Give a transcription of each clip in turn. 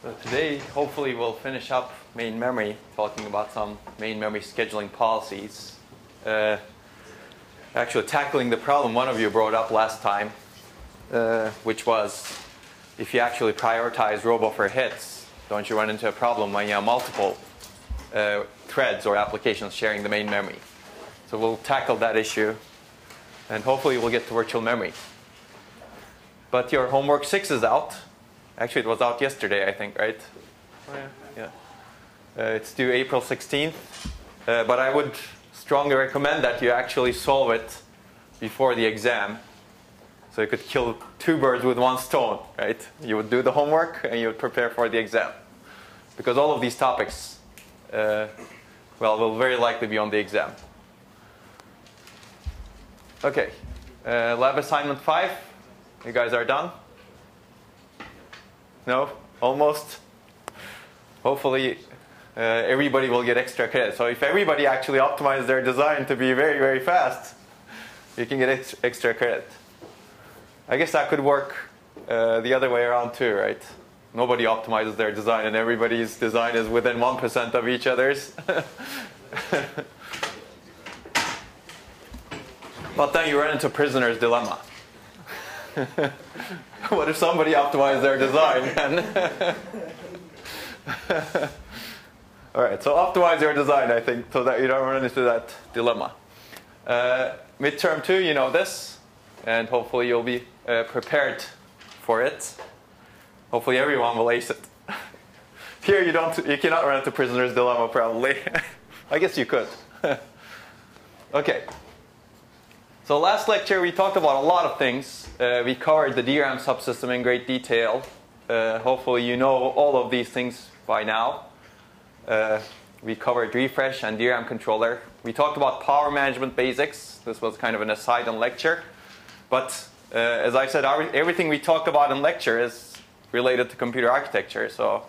So today, hopefully, we'll finish up main memory, talking about some main memory scheduling policies. Actually, tackling the problem one of you brought up last time, which was if you actually prioritize row buffer hits, don't you run into a problem when you have multiple threads or applications sharing the main memory? So we'll tackle that issue, and hopefully we'll get to virtual memory. But your homework 6 is out. Actually, it was out yesterday, I think, right? Oh, yeah. It's due April 16th. But I would strongly recommend that you actually solve it before the exam. So you could kill 2 birds with 1 stone, right? You would do the homework and you would prepare for the exam. Because all of these topics, will very likely be on the exam. OK. Lab assignment 5. You guys are done? No? Almost? Hopefully, everybody will get extra credit. So if everybody actually optimizes their design to be very, very fast, you can get extra credit. I guess that could work the other way around too, right? Nobody optimizes their design, and everybody's design is within 1% of each other's. But then you run into prisoner's dilemma. What if somebody optimized their design? All right, so optimize your design, I think, so that you don't run into that dilemma. Midterm 2, you know this, and hopefully you'll be prepared for it. Hopefully everyone will ace it. Here you cannot run into prisoner's dilemma, probably. I guess you could. OK. So last lecture we talked about a lot of things. We covered the DRAM subsystem in great detail. Hopefully you know all of these things by now. We covered refresh and DRAM controller. We talked about power management basics. This was kind of an aside in lecture. But as I said, everything we talked about in lecture is related to computer architecture. So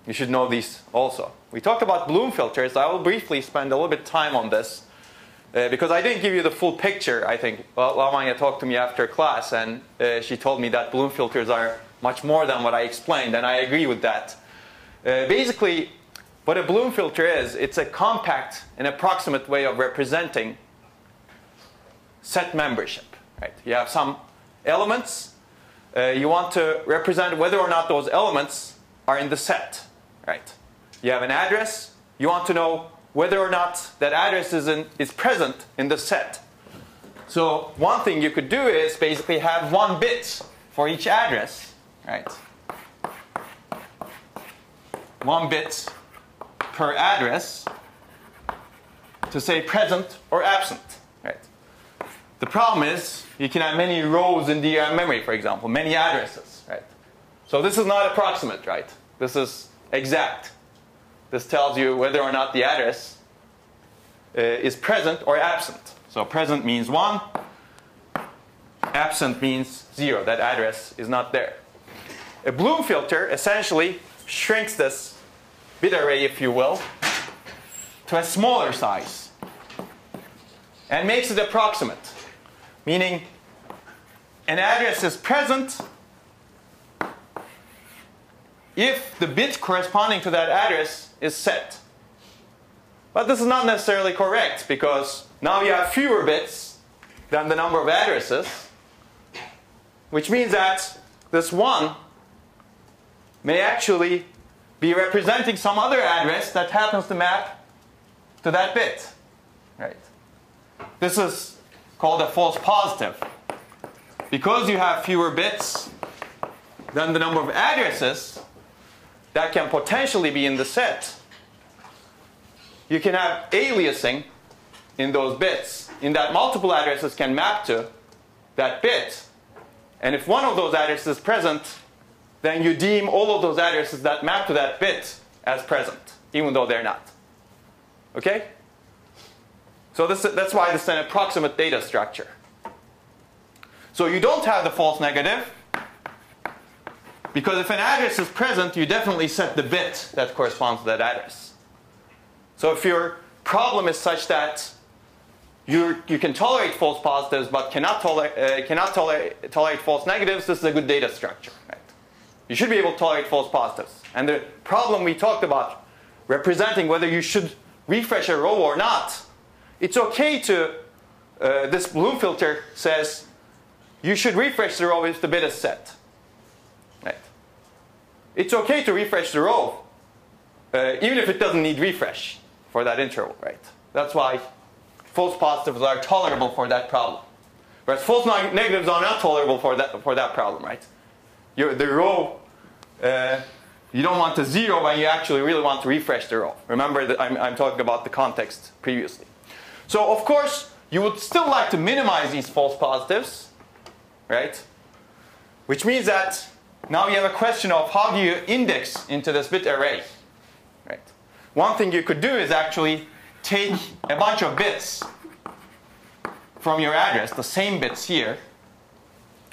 you should know these also. We talked about Bloom filters. I will briefly spend a little bit of time on this. Because I didn't give you the full picture, I think. Well, Lamanya talked to me after class, and she told me that Bloom filters are much more than what I explained, and I agree with that. Basically, what a Bloom filter is, it's a compact and approximate way of representing set membership. Right? You have some elements. You want to represent whether or not those elements are in the set. Right? You have an address. You want to know whether or not that address is present in the set. So one thing you could do is basically have 1 bit for each address, right? 1 bit per address to say present or absent, right? The problem is you can have many rows in DRAM memory, for example, many addresses, right? So this is not approximate, right? This is exact. This tells you whether or not the address is present or absent. So present means 1. Absent means 0. That address is not there. A Bloom filter essentially shrinks this bit array, if you will, to a smaller size and makes it approximate. Meaning an address is present if the bit corresponding to that address is set. But this is not necessarily correct, because now you have fewer bits than the number of addresses, which means that this 1 may actually be representing some other address that happens to map to that bit. Right? This is called a false positive. Because you have fewer bits than the number of addresses that can potentially be in the set, you can have aliasing in those bits, in that multiple addresses can map to that bit. And if one of those addresses is present, then you deem all of those addresses that map to that bit as present, even though they're not. OK? So that's why this is an approximate data structure. So you don't have the false negative, because if an address is present, you definitely set the bit that corresponds to that address. So if your problem is such that you can tolerate false positives but cannot tolerate false negatives, this is a good data structure. Right? You should be able to tolerate false positives. And the problem we talked about, representing whether you should refresh a row or not, it's okay to, this Bloom filter says, you should refresh the row if the bit is set. Right? It's okay to refresh the row, even if it doesn't need refresh for that interval. Right? That's why false positives are tolerable for that problem. Whereas false negatives are not tolerable for that problem. Right? The row, you don't want to 0 when you actually really want to refresh the row. Remember that I'm talking about the context previously. So of course, you would still like to minimize these false positives, right? Which means that now you have a question of how do you index into this bit array, right? One thing you could do is actually take a bunch of bits from your address, the same bits here.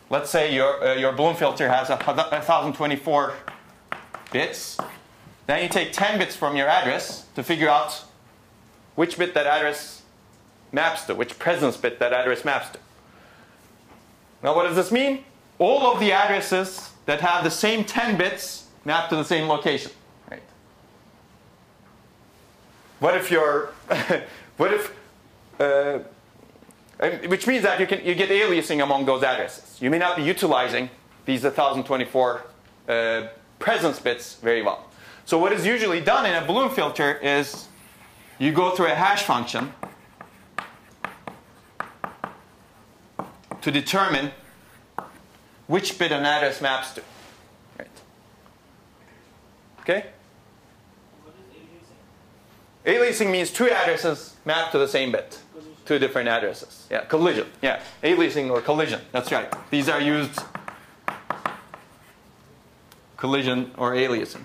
Let's say your Bloom filter has 1024 bits. Then you take 10 bits from your address to figure out which bit that address maps to, which presence bit that address maps to. Now what does this mean? All of the addresses that have the same 10 bits map to the same location. Right? What if you're, which means that you get aliasing among those addresses. You may not be utilizing these 1024 presence bits very well. So what is usually done in a Bloom filter is you go through a hash function to determine which bit an address maps to. Right. Okay? What is aliasing? Aliasing means two addresses map to the same bit. Two different addresses. Yeah, collision. Yeah, aliasing or collision. That's right. These are used. Collision or aliasing.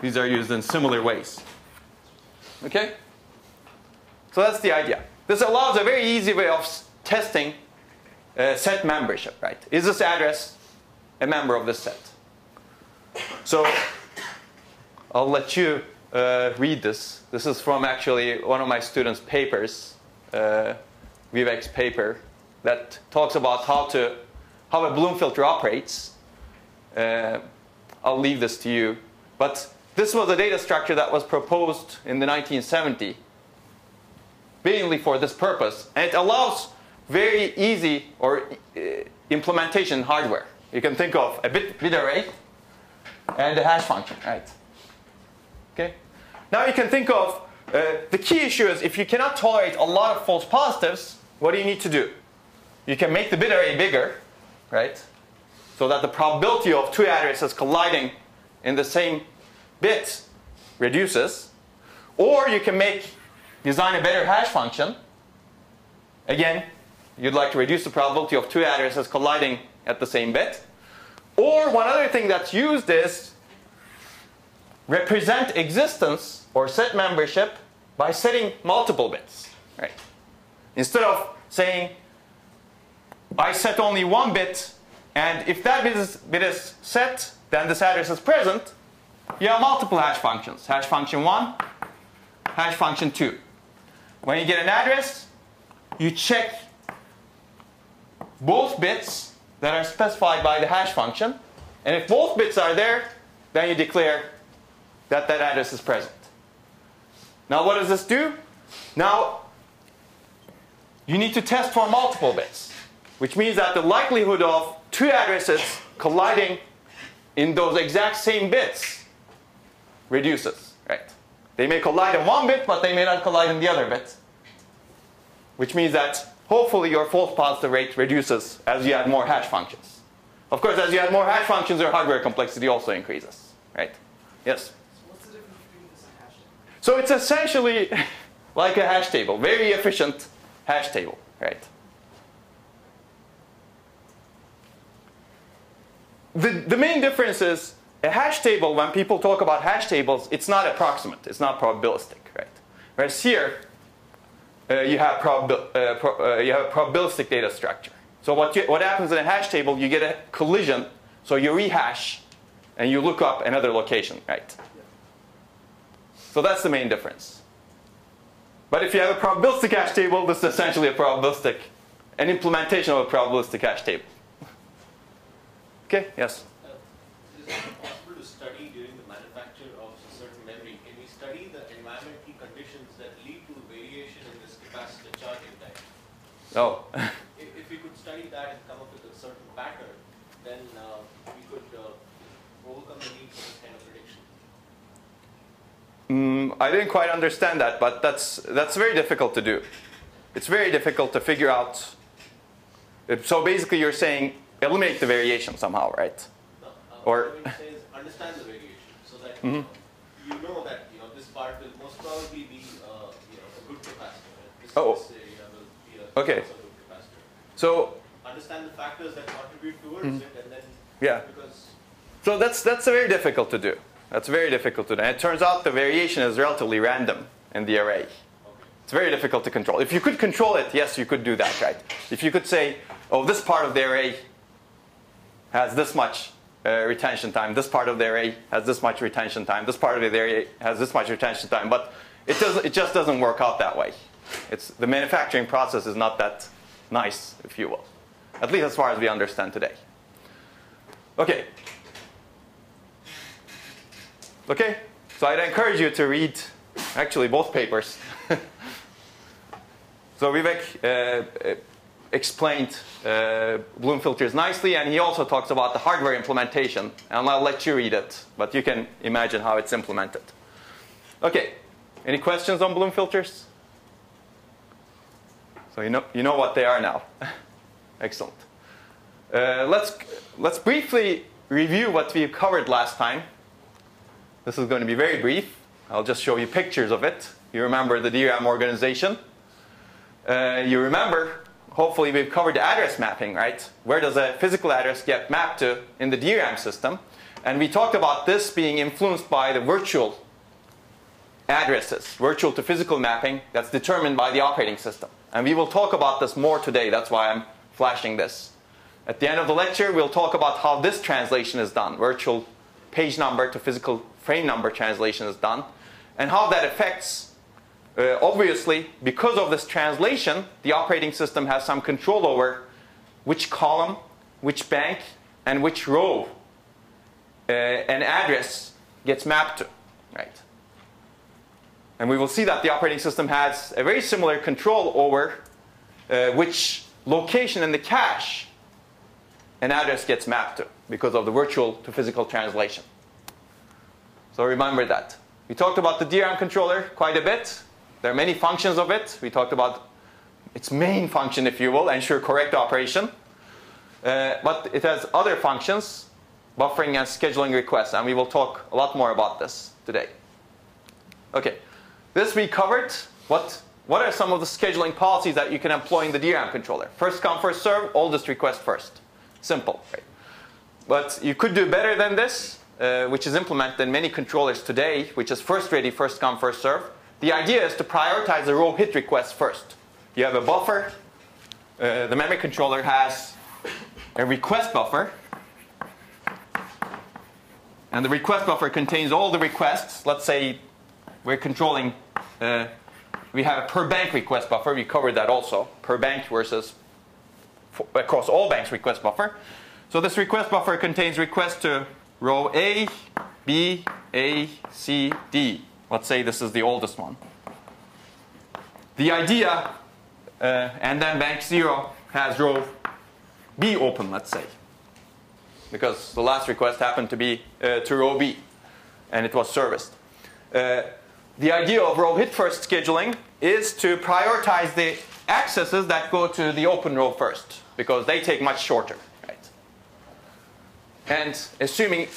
These are used in similar ways. Okay? So that's the idea. This allows a very easy way of testing set membership, right? Is this address a member of this set? So I'll let you read this. This is from actually one of my students' papers, Vivek's paper, that talks about how a Bloom filter operates. I'll leave this to you. But this was a data structure that was proposed in the 1970s, mainly for this purpose. And it allows very easy implementation in hardware. You can think of a bit array and a hash function, right? Okay. Now you can think of the key issue is if you cannot tolerate a lot of false positives, what do you need to do? You can make the bit array bigger, right? So that the probability of two addresses colliding in the same bit reduces. Or you can design a better hash function. Again, you'd like to reduce the probability of two addresses colliding at the same bit. Or one other thing that's used is represent existence or set membership by setting multiple bits. Right? Instead of saying, I set only one bit, and if that bit is set, then this address is present, you have multiple hash functions. Hash function 1, hash function 2. When you get an address, you check both bits that are specified by the hash function. And if both bits are there, then you declare that that address is present. Now what does this do? Now you need to test for multiple bits, which means that the likelihood of two addresses colliding in those exact same bits reduces. Right? They may collide in one bit, but they may not collide in the other bit. Which means that hopefully your false positive rate reduces as you add more hash functions. Of course, as you add more hash functions, your hardware complexity also increases. Right? Yes? So what's the difference between this and hash table? So it's essentially like a hash table. Very efficient hash table. Right? The main difference is a hash table, when people talk about hash tables, it's not approximate. It's not probabilistic. Right? Whereas here, you have a probabilistic data structure. So what happens in a hash table, you get a collision, so you rehash, and you look up another location, right? So that's the main difference. But if you have a probabilistic hash table, this is essentially an implementation of a probabilistic hash table. Okay, yes? Is dynamically conditions that lead to variation in this capacitor charging time. Oh. If we could study that and come up with a certain pattern, then we could overcome the need for this kind of prediction. I didn't quite understand that, but that's very difficult to do. It's very difficult to figure out. So basically you're saying eliminate the variation somehow, right? No, Or what I say is understand the variation so that you know that this part will most probably be a good capacitor. This area will be a also good capacitor. So understand the factors that contribute towards it, and then because so that's very difficult to do. That's very difficult to do. And it turns out the variation is relatively random in the array. It's very difficult to control. If you could control it, yes, you could do that, right? If you could say, oh, this part of the array has this much retention time, this part of the array has this much retention time, this part of the array has this much retention time, but it just doesn't work out that way. The manufacturing process is not that nice, if you will. At least as far as we understand today. Okay. Okay, so I'd encourage you to read actually both papers. So Vivek explained Bloom filters nicely, and he also talks about the hardware implementation. And I'll let you read it, but you can imagine how it's implemented. Okay, any questions on Bloom filters? So you know what they are now. Excellent. Let's briefly review what we covered last time. This is going to be very brief. I'll just show you pictures of it. You remember the DRAM organization. You remember, hopefully we've covered the address mapping, right? Where does a physical address get mapped to in the DRAM system? And we talked about this being influenced by the virtual addresses, virtual to physical mapping that's determined by the operating system. And we will talk about this more today. That's why I'm flashing this. At the end of the lecture, we'll talk about how this translation is done. Virtual page number to physical frame number translation is done. And how that affects, obviously, because of this translation, the operating system has some control over which column, which bank, and which row an address gets mapped to, right? And we will see that the operating system has a very similar control over which location in the cache an address gets mapped to because of the virtual to physical translation. So remember that. We talked about the DRAM controller quite a bit. There are many functions of it. We talked about its main function, if you will, ensure correct operation. But it has other functions, buffering and scheduling requests. And we will talk a lot more about this today. Okay. This we covered. What are some of the scheduling policies that you can employ in the DRAM controller? First come, first serve, oldest request first. Simple, right? But you could do better than this, which is implemented in many controllers today, which is first ready, first come, first serve. The idea is to prioritize the row hit request first. You have a buffer. The memory controller has a request buffer. And the request buffer contains all the requests. Let's say we're controlling, we have a per bank request buffer. We covered that also. Per bank versus across all banks request buffer. So this request buffer contains requests to row A, B, A, C, D. Let's say this is the oldest one. The idea, and then bank 0 has row B open, let's say. Because the last request happened to be to row B, and it was serviced. The idea of row hit first scheduling is to prioritize the accesses that go to the open row first, because they take much shorter, right? And assuming,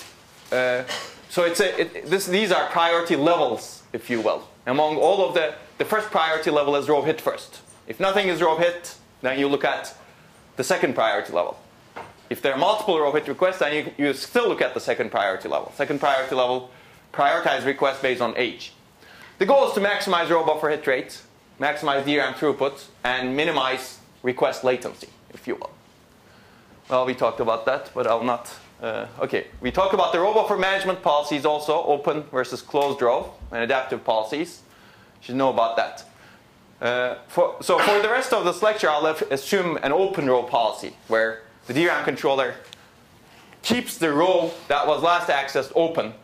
so these are priority levels, if you will. Among all of the first priority level is row hit first. If nothing is row hit, then you look at the second priority level. If there are multiple row hit requests, then you still look at the second priority level. Second priority level prioritize requests based on age. The goal is to maximize row buffer hit rate, maximize DRAM throughput, and minimize request latency, if you will. Well, we talked about that, but I'll not. Okay, we talked about the row buffer management policies also, open versus closed row, and adaptive policies. You should know about that. So for the rest of this lecture, I'll assume an open row policy, where the DRAM controller keeps the row that was last accessed open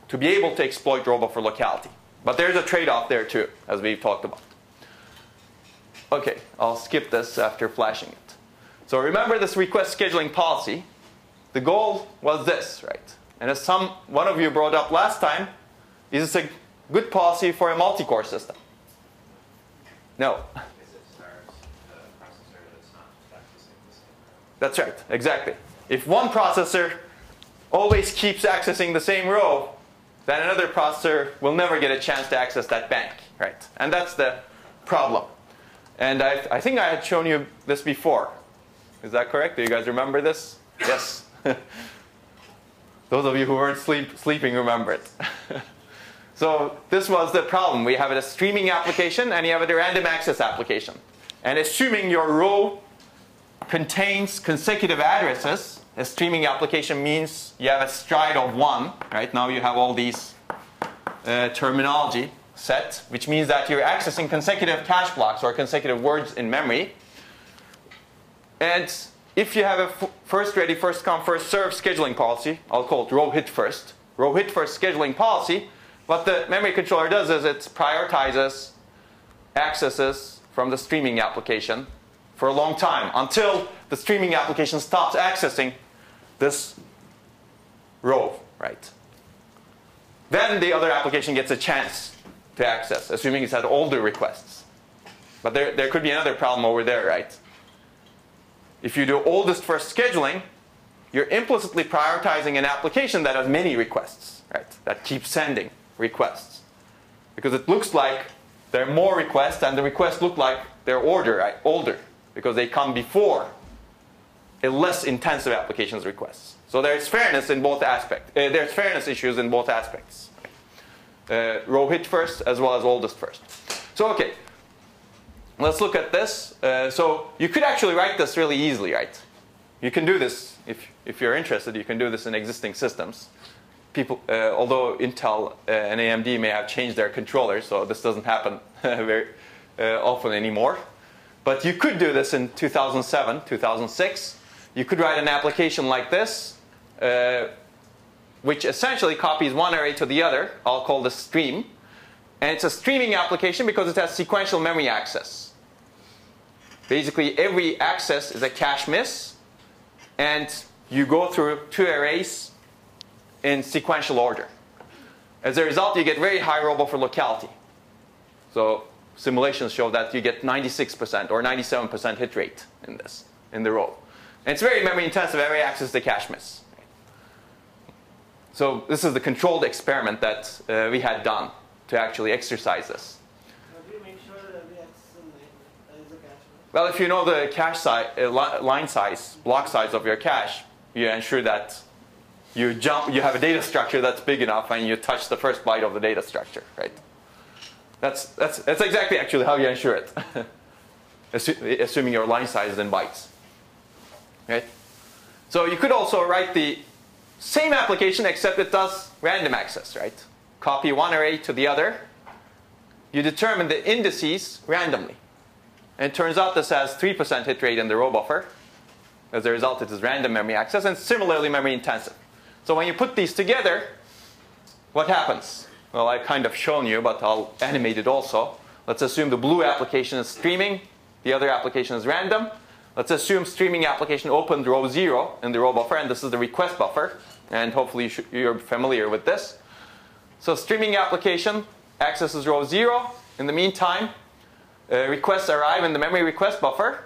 to be able to exploit row buffer locality. But there's a trade-off there too, as we've talked about. Okay, I'll skip this after flashing it. So remember this request scheduling policy. The goal was this, right? And as one of you brought up last time, is this a good policy for a multi-core system? No. That's right, exactly. If one processor always keeps accessing the same row, then another processor will never get a chance to access that bank, right? And that's the problem. And I think I had shown you this before. Is that correct? Do you guys remember this? Yes. Those of you who weren't sleeping remember it. So this was the problem. We have a streaming application and you have a random access application. And assuming your row contains consecutive addresses, a streaming application means you have a stride of 1. Right? Now you have all these terminology set, which means that you're accessing consecutive cache blocks or consecutive words in memory. And if you have a first ready, first come, first serve scheduling policy, I'll call it row hit first scheduling policy, what the memory controller does is it prioritizes accesses from the streaming application for a long time until the streaming application stops accessing this row, right? Then the other application gets a chance to access, assuming it's had older requests. But there could be another problem over there, right? If you do oldest first scheduling, you're implicitly prioritizing an application that has many requests, right? That keeps sending requests. Because it looks like there are more requests, and the requests look like they're older, because they come before a less intensive application's requests. So there's fairness in both aspects. There's fairness issues in both aspects. Row hit first as well as oldest first. So okay, let's look at this. So you could actually write this really easily, right? You can do this if you're interested. You can do this in existing systems. People, although Intel and AMD may have changed their controllers, so this doesn't happen very often anymore. But you could do this in 2007, 2006. You could write an application like this, which essentially copies one array to the other. I'll call this stream. And it's a streaming application because it has sequential memory access. Basically, every access is a cache miss. And you go through 2 arrays in sequential order. As a result, you get very high row buffer locality. So simulations show that you get 96% or 97% hit rate in the row. And it's very memory intensive. Every access is a cache miss. So this is the controlled experiment that we had done to actually exercise this. How do you make sure that every access is a cache miss? Well, if you know the cache size, line size, block size of your cache, you ensure that you have a data structure that's big enough, and you touch the first byte of the data structure, right? That's exactly actually how you ensure it, assuming your line size is in bytes, right? So you could also write the same application, except it does random access, right? Copy one array to the other. You determine the indices randomly. And it turns out this has 3% hit rate in the row buffer. As a result, it is random memory access and similarly memory intensive. So when you put these together, what happens? Well, I've kind of shown you, but I'll animate it also. Let's assume the blue application is streaming. The other application is random. Let's assume streaming application opened row 0 in the row buffer, and this is the request buffer. And hopefully you're familiar with this. So streaming application accesses row 0. In the meantime, requests arrive in the memory request buffer.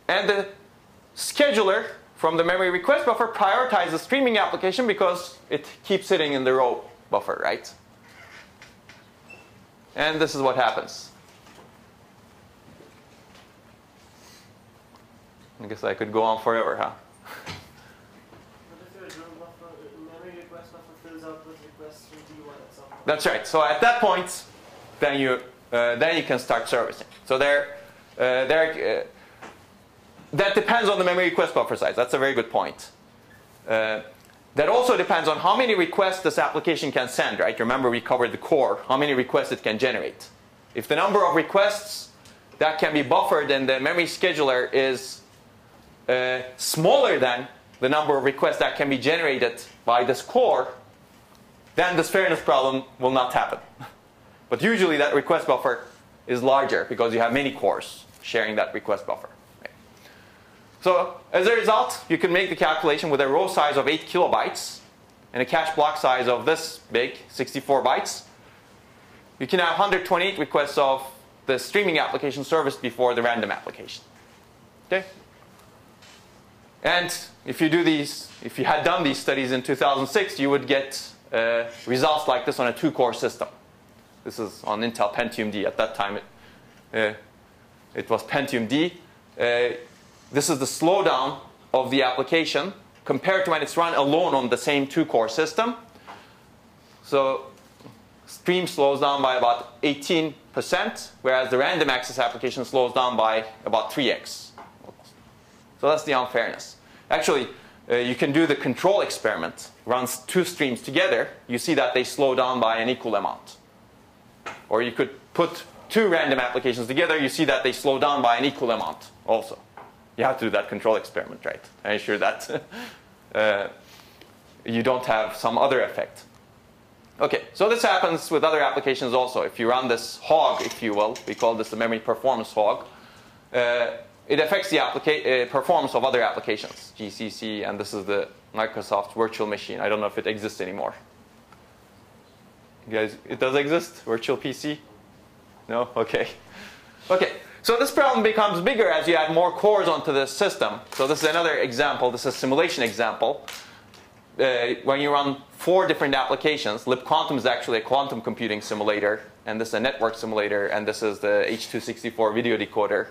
And the scheduler from the memory request buffer prioritizes the streaming application because it keeps sitting in the row buffer, right? And this is what happens. I guess I could go on forever, huh? What if your memory request buffer fills out with requests from D1 at some point? That's right. So at that point, then you can start servicing. So that depends on the memory request buffer size. That's a very good point. That also depends on how many requests this application can send, right? Remember, we covered the core, how many requests it can generate. If the number of requests that can be buffered in the memory scheduler is smaller than the number of requests that can be generated by this core, then this fairness problem will not happen. But usually that request buffer is larger because you have many cores sharing that request buffer. Right? So as a result, you can make the calculation with a row size of 8 kilobytes and a cache block size of this big, 64 bytes. You can have 128 requests of the streaming application serviced before the random application. Okay? And if you had done these studies in 2006, you would get results like this on a 2-core system. This is on Intel Pentium D. At that time, it was Pentium D. This is the slowdown of the application compared to when it's run alone on the same 2-core system. So stream slows down by about 18%, whereas the random access application slows down by about 3x. So that's the unfairness. Actually, you can do the control experiment. Runs 2 streams together. You see that they slow down by an equal amount. Or you could put 2 random applications together. You see that they slow down by an equal amount also. You have to do that control experiment, right? I ensure that you don't have some other effect. Okay, so this happens with other applications also. If you run this hog, if you will, we call this the memory performance hog, it affects the performance of other applications, GCC, and this is the Microsoft virtual machine. I don't know if it exists anymore. You guys, it does exist? Virtual PC? No? Okay. Okay, so this problem becomes bigger as you add more cores onto the system. So this is another example. This is a simulation example. When you run 4 different applications, libquantum is actually a quantum computing simulator, and this is a network simulator, and this is the H.264 video decoder.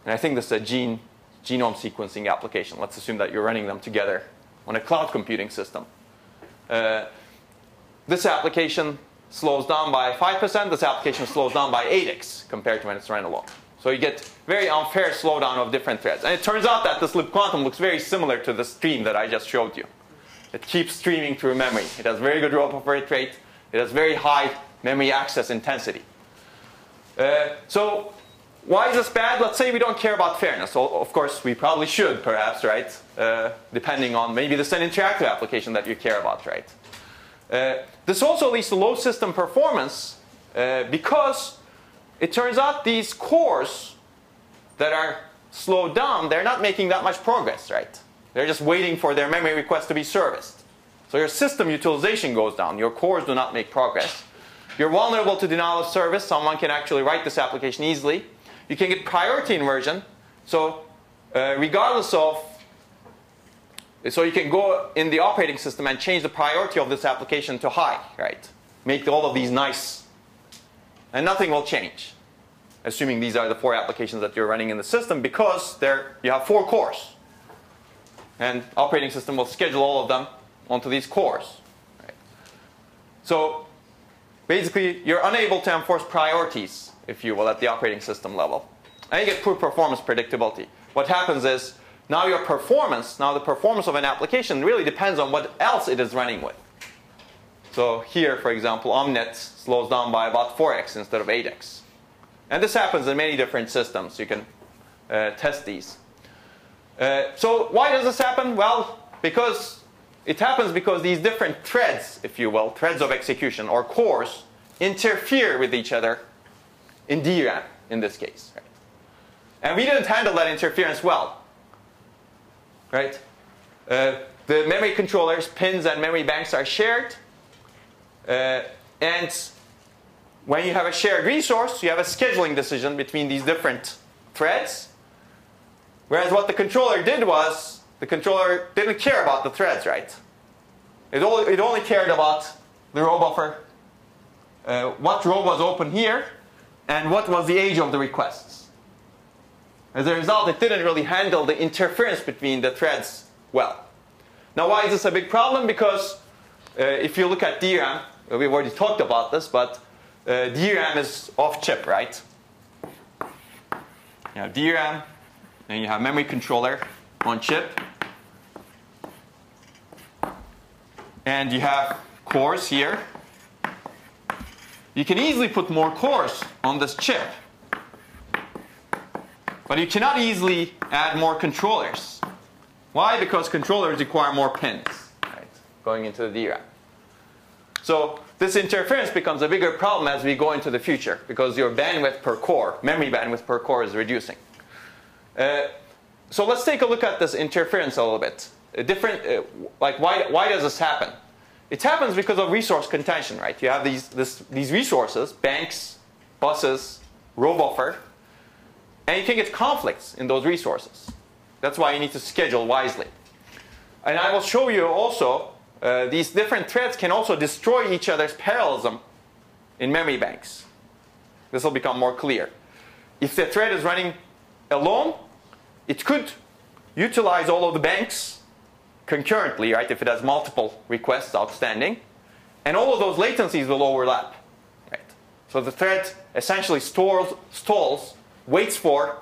And I think this is a genome sequencing application. Let's assume that you're running them together on a cloud computing system. This application slows down by 5%. This application slows down by 8x compared to when it's run alone. So you get very unfair slowdown of different threads. And it turns out that this libquantum looks very similar to the stream that I just showed you. It keeps streaming through memory. It has very good row buffer rate. It has very high memory access intensity. So why is this bad? Let's say we don't care about fairness. So of course, we probably should, perhaps, right? Depending on, maybe this is an interactive application that you care about, right? This also leads to low system performance because it turns out these cores that are slowed down, they're not making that much progress, right? They're just waiting for their memory request to be serviced. So your system utilization goes down. Your cores do not make progress. You're vulnerable to denial of service. Someone can actually write this application easily. You can get priority inversion. So regardless of, so you can go in the operating system and change the priority of this application to high, right? Make all of these nice. And nothing will change, assuming these are the 4 applications that you're running in the system, because you have 4 cores. And operating system will schedule all of them onto these cores. Right? So basically, you're unable to enforce priorities, if you will, at the operating system level. And you get poor performance predictability. What happens is, now the performance of an application really depends on what else it is running with. So here, for example, Omnet slows down by about 4x instead of 8x. And this happens in many different systems. You can test these. So why does this happen? Well, because it happens because these different threads, if you will, threads of execution or cores, interfere with each other in DRAM in this case. Right? And we didn't handle that interference well. Right? The memory controllers, pins, and memory banks are shared. And when you have a shared resource, you have a scheduling decision between these different threads. Whereas what the controller did was, the controller didn't care about the threads, right? It only cared about the row buffer, what row was open here, and what was the age of the requests. As a result, it didn't really handle the interference between the threads well. Now, why is this a big problem? Because if you look at DRAM, we've already talked about this, but DRAM is off-chip, right? You have DRAM, and you have memory controller on chip. And you have cores here. You can easily put more cores on this chip. But you cannot easily add more controllers. Why? Because controllers require more pins, right, going into the DRAM. So this interference becomes a bigger problem as we go into the future because your bandwidth per core, memory bandwidth per core, is reducing. So let's take a look at this interference a little bit. Like why does this happen? It happens because of resource contention, right? You have these resources, banks, buses, row buffer, and you can get conflicts in those resources. That's why you need to schedule wisely. And I will show you also these different threads can also destroy each other's parallelism in memory banks. This will become more clear. If the thread is running alone, it could utilize all of the banks concurrently, right, if it has multiple requests outstanding. And all of those latencies will overlap. Right? So the thread essentially stalls, waits for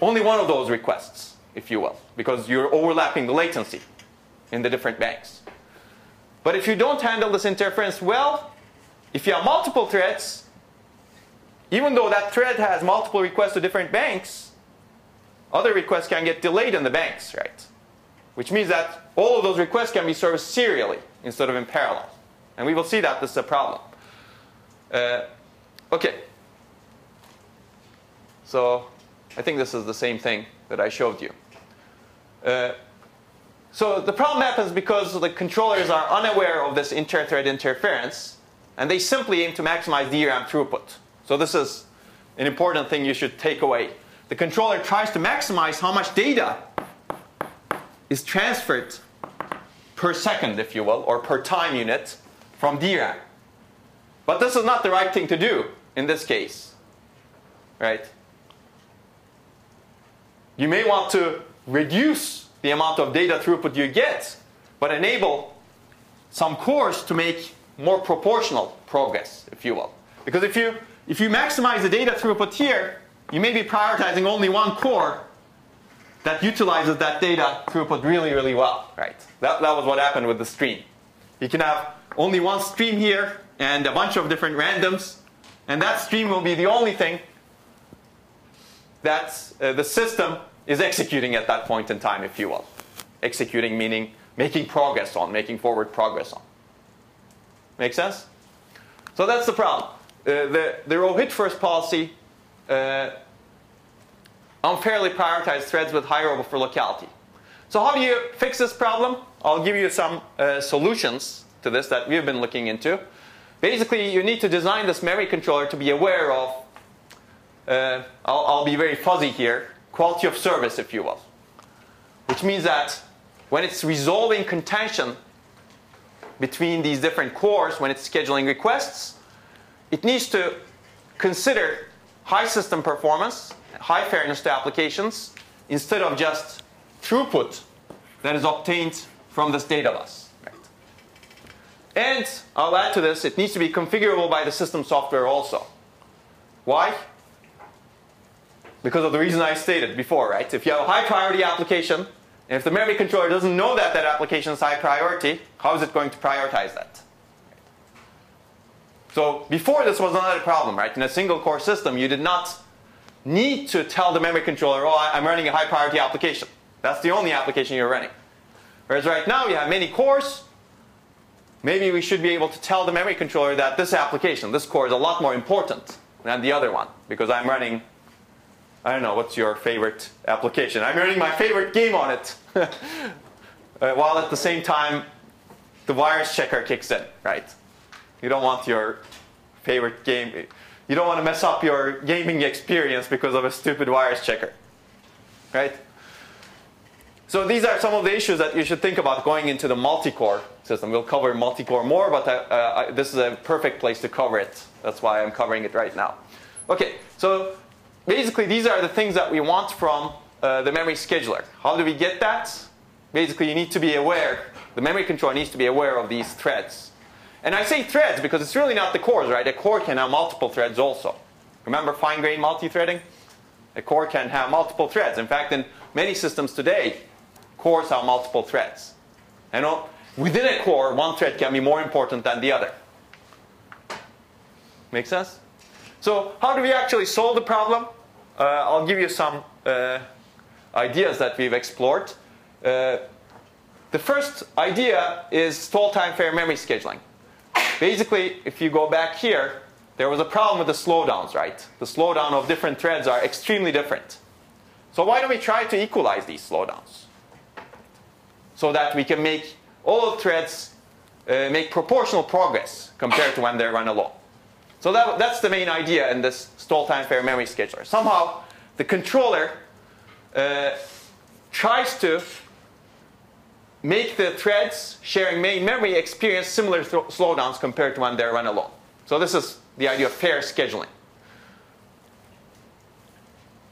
only one of those requests, if you will, because you're overlapping the latency in the different banks. But if you don't handle this interference well, if you have multiple threads, even though that thread has multiple requests to different banks, other requests can get delayed in the banks, right? Which means that all of those requests can be serviced serially instead of in parallel. And we will see that this is a problem. Okay. So I think this is the same thing that I showed you. So the problem happens because the controllers are unaware of this inter-thread interference, and they simply aim to maximize DRAM throughput. So this is an important thing you should take away. The controller tries to maximize how much data is transferred per second, if you will, or per time unit from DRAM. But this is not the right thing to do in this case, right? You may want to reduce the amount of data throughput you get, but enable some cores to make more proportional progress, if you will. Because if you maximize the data throughput here, you may be prioritizing only one core that utilizes that data throughput really, really well, right? That was what happened with the stream. You can have only one stream here and a bunch of different randoms, and that stream will be the only thing that the system is executing at that point in time, if you will. Executing meaning making progress on, making forward progress on. Make sense? So that's the problem. The row hit first policy unfairly prioritized threads with high row buffer locality. So how do you fix this problem? I'll give you some solutions to this that we've been looking into. Basically, you need to design this memory controller to be aware of, I'll be very fuzzy here, quality of service, if you will. Which means that when it's resolving contention between these different cores, when it's scheduling requests, it needs to consider high system performance, high fairness to applications, instead of just throughput that is obtained from this data bus. Right? And I'll add to this, it needs to be configurable by the system software also. Why? Because of the reason I stated before, right? If you have a high priority application, and if the memory controller doesn't know that that application is high priority, how is it going to prioritize that? So before this was not a problem, right? In a single core system, you did not need to tell the memory controller, oh, I'm running a high priority application. That's the only application you're running. Whereas right now you have many cores. Maybe we should be able to tell the memory controller that this application, this core is a lot more important than the other one. Because I'm running, I don't know, what's your favorite application? I'm running my favorite game on it. While at the same time, the virus checker kicks in, right? You don't want your favorite game. You don't want to mess up your gaming experience because of a stupid virus checker, right? So these are some of the issues that you should think about going into the multi-core system. We'll cover multi-core more, but this is a perfect place to cover it. That's why I'm covering it right now. Okay, so basically these are the things that we want from the memory scheduler. How do we get that? Basically you need to be aware, the memory controller needs to be aware of these threads. And I say threads because it's really not the cores, right? A core can have multiple threads also. Remember fine-grained multi-threading? A core can have multiple threads. In fact, in many systems today, cores have multiple threads. And within a core, one thread can be more important than the other. Make sense? So how do we actually solve the problem? I'll give you some ideas that we've explored. The first idea is stall time fair memory scheduling. basically, if you go back here, there was a problem with the slowdowns, right? The slowdown of different threads are extremely different. So why don't we try to equalize these slowdowns? So that we can make all the threads make proportional progress compared to when they run alone. So that's the main idea in this stall time fair memory scheduler. Somehow, the controller tries to make the threads sharing main memory experience similar slowdowns compared to when they run alone. So this is the idea of fair scheduling.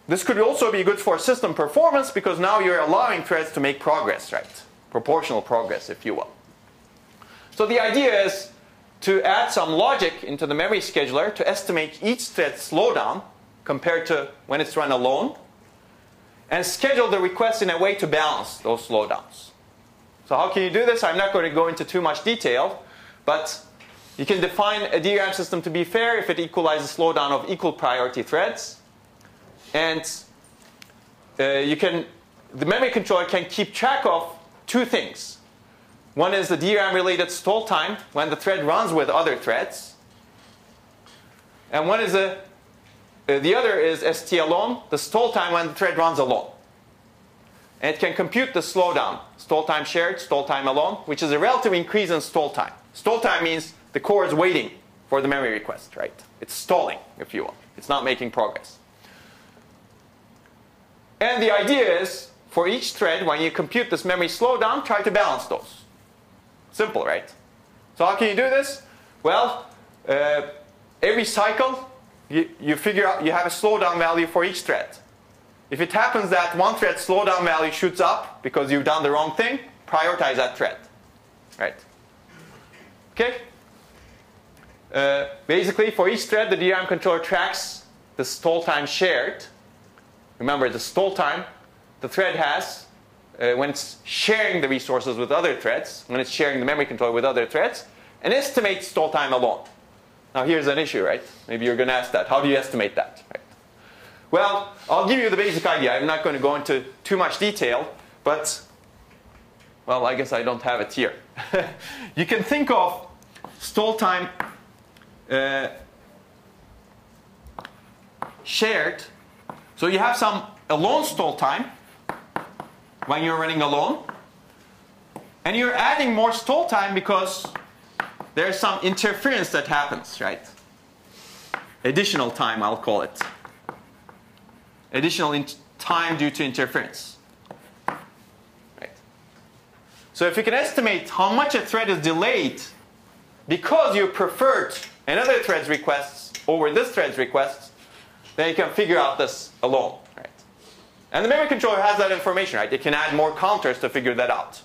This could also be good for system performance because now you're allowing threads to make progress, right? Proportional progress, if you will. So the idea is to add some logic into the memory scheduler to estimate each thread's slowdown compared to when it's run alone, and schedule the requests in a way to balance those slowdowns. So how can you do this? I'm not going to go into too much detail, but you can define a DRAM system to be fair if it equalizes slowdown of equal priority threads. And the memory controller can keep track of two things. One is the DRAM-related stall time when the thread runs with other threads. And one is the other is ST alone, the stall time when the thread runs alone. And it can compute the slowdown, stall time shared, stall time alone, which is a relative increase in stall time. Stall time means the core is waiting for the memory request, right? It's stalling, if you will. It's not making progress. And the idea is, for each thread, when you compute this memory slowdown, try to balance those. Simple, right? So how can you do this? Well, every cycle, you figure out you have a slowdown value for each thread. If it happens that one thread's slowdown value shoots up because you've done the wrong thing, prioritize that thread, right? Okay? Basically, for each thread, the DRAM controller tracks the stall time shared. Remember, the stall time the thread has when it's sharing the resources with other threads, when it's sharing the memory controller with other threads, and estimates stall time alone. Now here's an issue, right? Maybe you're going to ask that. How do you estimate that? Right? Well, I'll give you the basic idea. I'm not going to go into too much detail, but, well, I guess I don't have it here. You can think of stall time shared. So you have some alone stall time when you're running alone. And you're adding more stall time because there's some interference that happens, right? Additional time, I'll call it. Additional time due to interference. Right. So if you can estimate how much a thread is delayed because you preferred another thread's requests over this thread's requests, then you can figure out this alone. Right? And the memory controller has that information, right? It can add more counters to figure that out.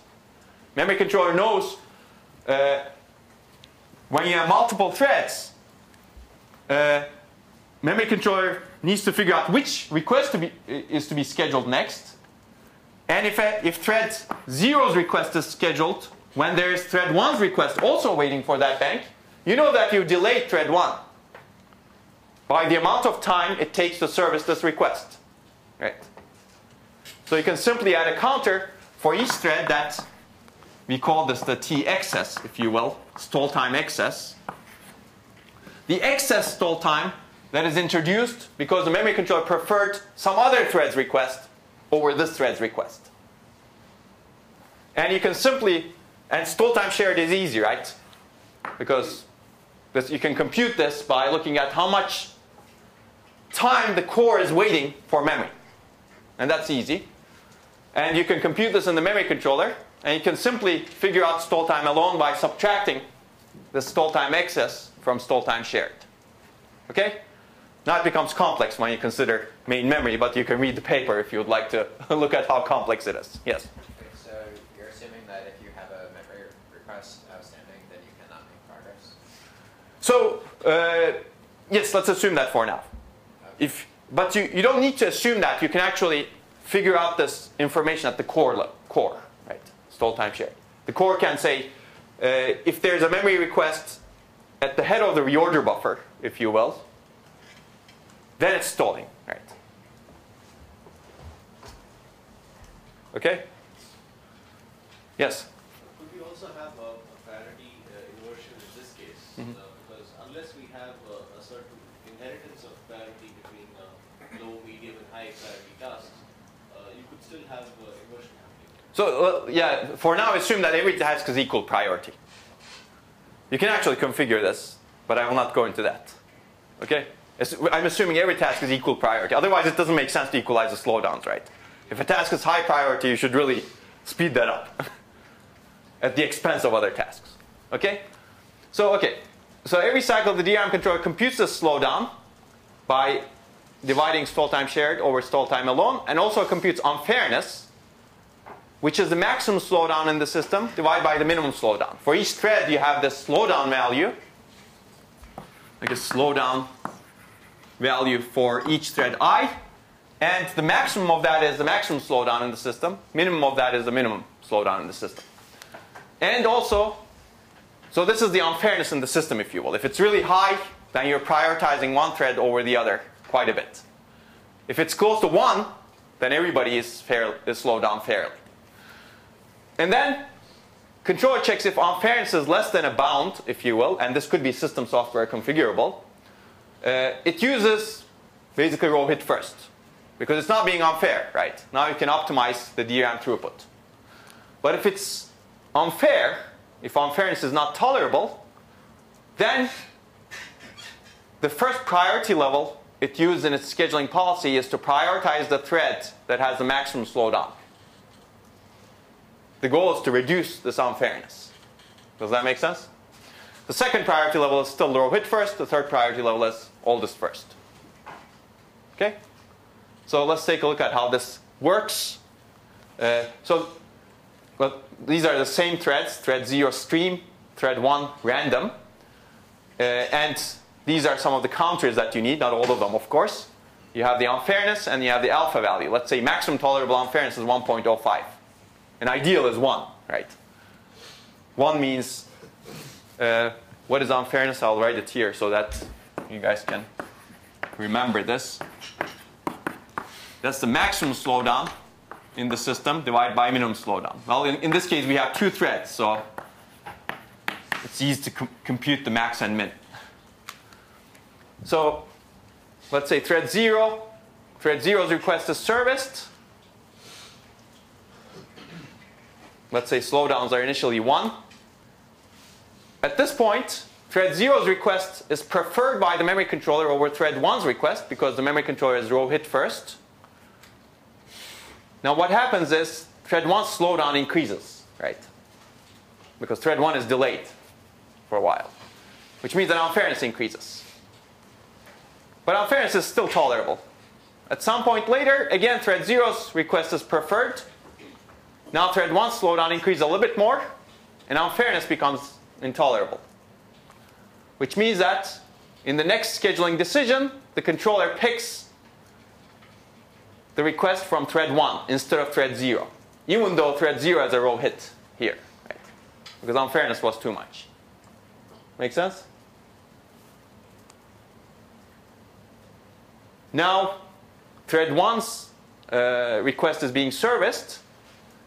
Memory controller knows when you have multiple threads, memory controller needs to figure out which request is to be scheduled next. And if thread 0's request is scheduled when there is thread 1's request also waiting for that bank, you know that you delayed thread 1 by the amount of time it takes to service this request. Right? So you can simply add a counter for each thread that we call this the T excess, if you will, stall time excess. The excess stall time that is introduced because the memory controller preferred some other thread's request over this thread's request. And you can simply, and stall time shared is easy, right? Because you can compute this by looking at how much time the core is waiting for memory. And that's easy. And you can compute this in the memory controller. And you can simply figure out stall time alone by subtracting the stall time excess from stall time shared. Okay? Now it becomes complex when you consider main memory, but you can read the paper if you would like to look at how complex it is. Yes? Okay, so you're assuming that if you have a memory request outstanding, then you cannot make progress? So, yes, let's assume that for now. Okay. But you don't need to assume that. You can actually figure out this information at the core, right? Stall time shared. The core can say, if there's a memory request at the head of the reorder buffer, if you will, then it's stalling, right? Okay? Yes? Could we also have a parity inversion in this case? certain inheritance of priority between low, medium, and high priority tasks, you could still have inversion happening. So yeah, for now assume that every task is equal priority. You can actually configure this, but I will not go into that. Okay? I'm assuming every task is equal priority. Otherwise it doesn't make sense to equalize the slowdowns, right? If a task is high priority, you should really speed that up at the expense of other tasks. Okay? So every cycle the DRAM controller computes this slowdown by dividing stall time shared over stall time alone, and also computes unfairness, which is the maximum slowdown in the system divided by the minimum slowdown. For each thread you have this slowdown value, like a slowdown value for each thread I, and the maximum of that is the maximum slowdown in the system, minimum of that is the minimum slowdown in the system. And also, so this is the unfairness in the system, if you will. If it's really high, then you're prioritizing one thread over the other quite a bit. If it's close to 1, then everybody is slowed down fairly. And then controller checks if unfairness is less than a bound, if you will, and this could be system software configurable. It uses basically row hit first, because it's not being unfair, right? Now you can optimize the DRAM throughput. But if it's unfair, if unfairness is not tolerable, then the first priority level it used in its scheduling policy is to prioritize the thread that has the maximum slowdown. The goal is to reduce this unfairness. Does that make sense? The second priority level is still row hit first. The third priority level is oldest first. Okay? So let's take a look at how this works. These are the same threads. Thread 0 stream, thread 1 random. And these are some of the counters that you need. Not all of them, of course. You have the unfairness and you have the alpha value. Let's say maximum tolerable unfairness is 1.05. And ideal is 1, right? 1 means, what is unfairness? I'll write it here so that you guys can remember this. That's the maximum slowdown in the system divided by minimum slowdown. Well, in this case, we have 2 threads, so it's easy to compute the max and min. So let's say thread 0. Thread 0's request is serviced. Let's say slowdowns are initially 1. At this point, thread 0's request is preferred by the memory controller over thread 1's request because the memory controller is row hit first. Now what happens is thread 1's slowdown increases, right? Because thread 1 is delayed for a while, which means that unfairness increases. But unfairness is still tolerable. At some point later, again, thread 0's request is preferred. Now thread 1's slowdown increases a little bit more, and unfairness becomes intolerable. Which means that in the next scheduling decision, the controller picks the request from thread 1 instead of thread 0, even though thread 0 has a row hit here, right? Because unfairness was too much. Make sense? Now, thread 1's request is being serviced.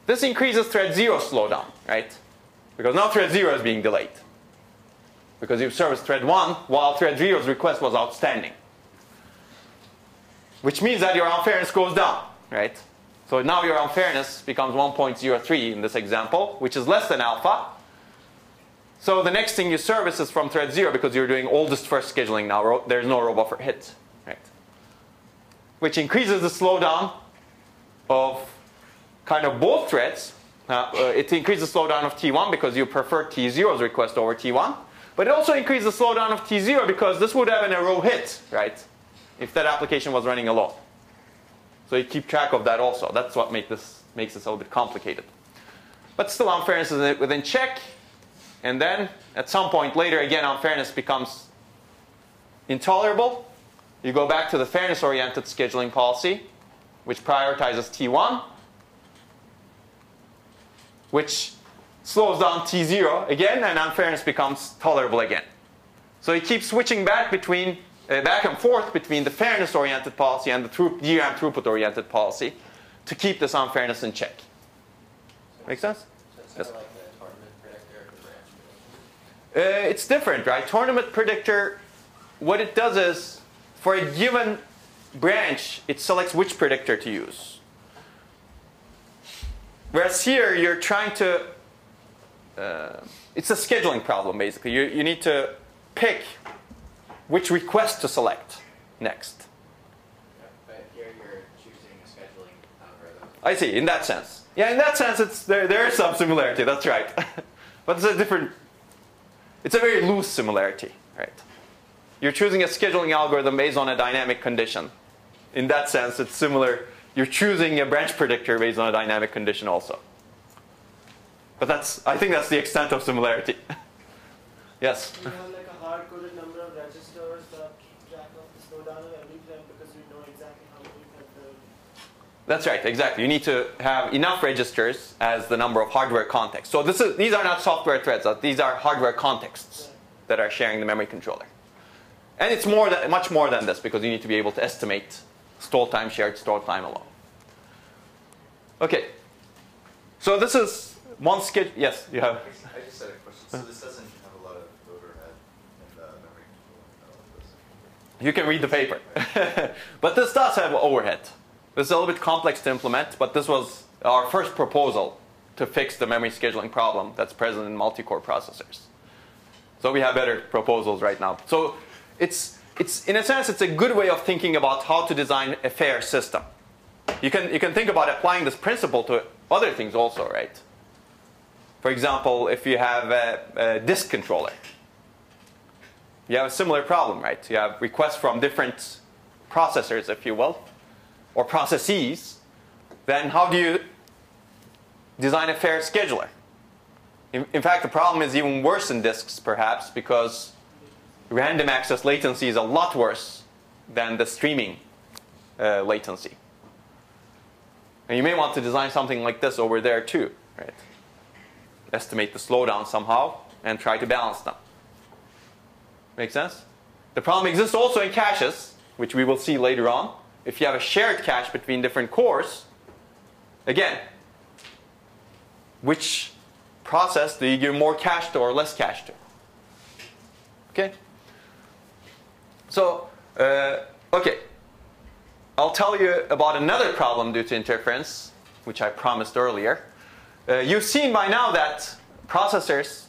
This increases thread 0's slowdown, right? Because now thread 0 is being delayed. Because you've serviced thread 1 while thread 0's request was outstanding. Which means that your unfairness goes down, right? So now your unfairness becomes 1.03 in this example, which is less than alpha. So the next thing you service is from thread 0 because you're doing oldest first scheduling now. There's no row buffer hit, right? Which increases the slowdown of kind of both threads. It increases the slowdown of T1 because you prefer T0's request over T1. But it also increases the slowdown of T0 because this would have been a row hit, right? If that application was running alone. So you keep track of that also. That's what makes this a little bit complicated. But still unfairness is within check. And then at some point later, again, unfairness becomes intolerable. You go back to the fairness-oriented scheduling policy, which prioritizes T1, which slows down T0 again, and unfairness becomes tolerable again. So you keep switching back and forth between the fairness-oriented policy and the DRAM throughput-oriented policy to keep this unfairness in check. Make sense? So it's yes. Like the tournament predictor or the branch predictor? It's different, right? Tournament predictor what it does is, for a given branch, it selects which predictor to use. Whereas here, you're trying to, it's a scheduling problem, basically. You need to pick which request to select next. Yeah, but here you're choosing a scheduling algorithm. I see, in that sense. Yeah, in that sense, there is some similarity, that's right. But it's a different, it's a very loose similarity, right? You're choosing a scheduling algorithm based on a dynamic condition. In that sense, it's similar. You're choosing a branch predictor based on a dynamic condition also. But I think that's the extent of similarity. Yes? We have like a hard-coded number of registers that keep track of the slowdown of every thread because we know exactly how many threads. That's right, exactly. You need to have enough registers as the number of hardware contexts. So these are not software threads. These are hardware contexts that are sharing the memory controller. And it's much more than this because you need to be able to estimate stall time, shared stall time alone. Okay. So this is one schedule. Yes, you have. I just had a question. So this doesn't have a lot of overhead in the memory controller. You can read the paper. But this does have overhead. This is a little bit complex to implement, but this was our first proposal to fix the memory scheduling problem that's present in multi-core processors. So we have better proposals right now. So it's in a sense, it's a good way of thinking about how to design a fair system. You can think about applying this principle to other things also, right? For example, if you have a disk controller, you have a similar problem, right? You have requests from different processors, if you will, or processes. Then how do you design a fair scheduler? In fact, the problem is even worse in disks, perhaps, because random access latency is a lot worse than the streaming latency. And you may want to design something like this over there too, right? Estimate the slowdown somehow and try to balance them. Make sense? The problem exists also in caches, which we will see later on. If you have a shared cache between different cores, again, which process do you give more cache to or less cache to? Okay? So, okay. I'll tell you about another problem due to interference, which I promised earlier. You've seen by now that processors,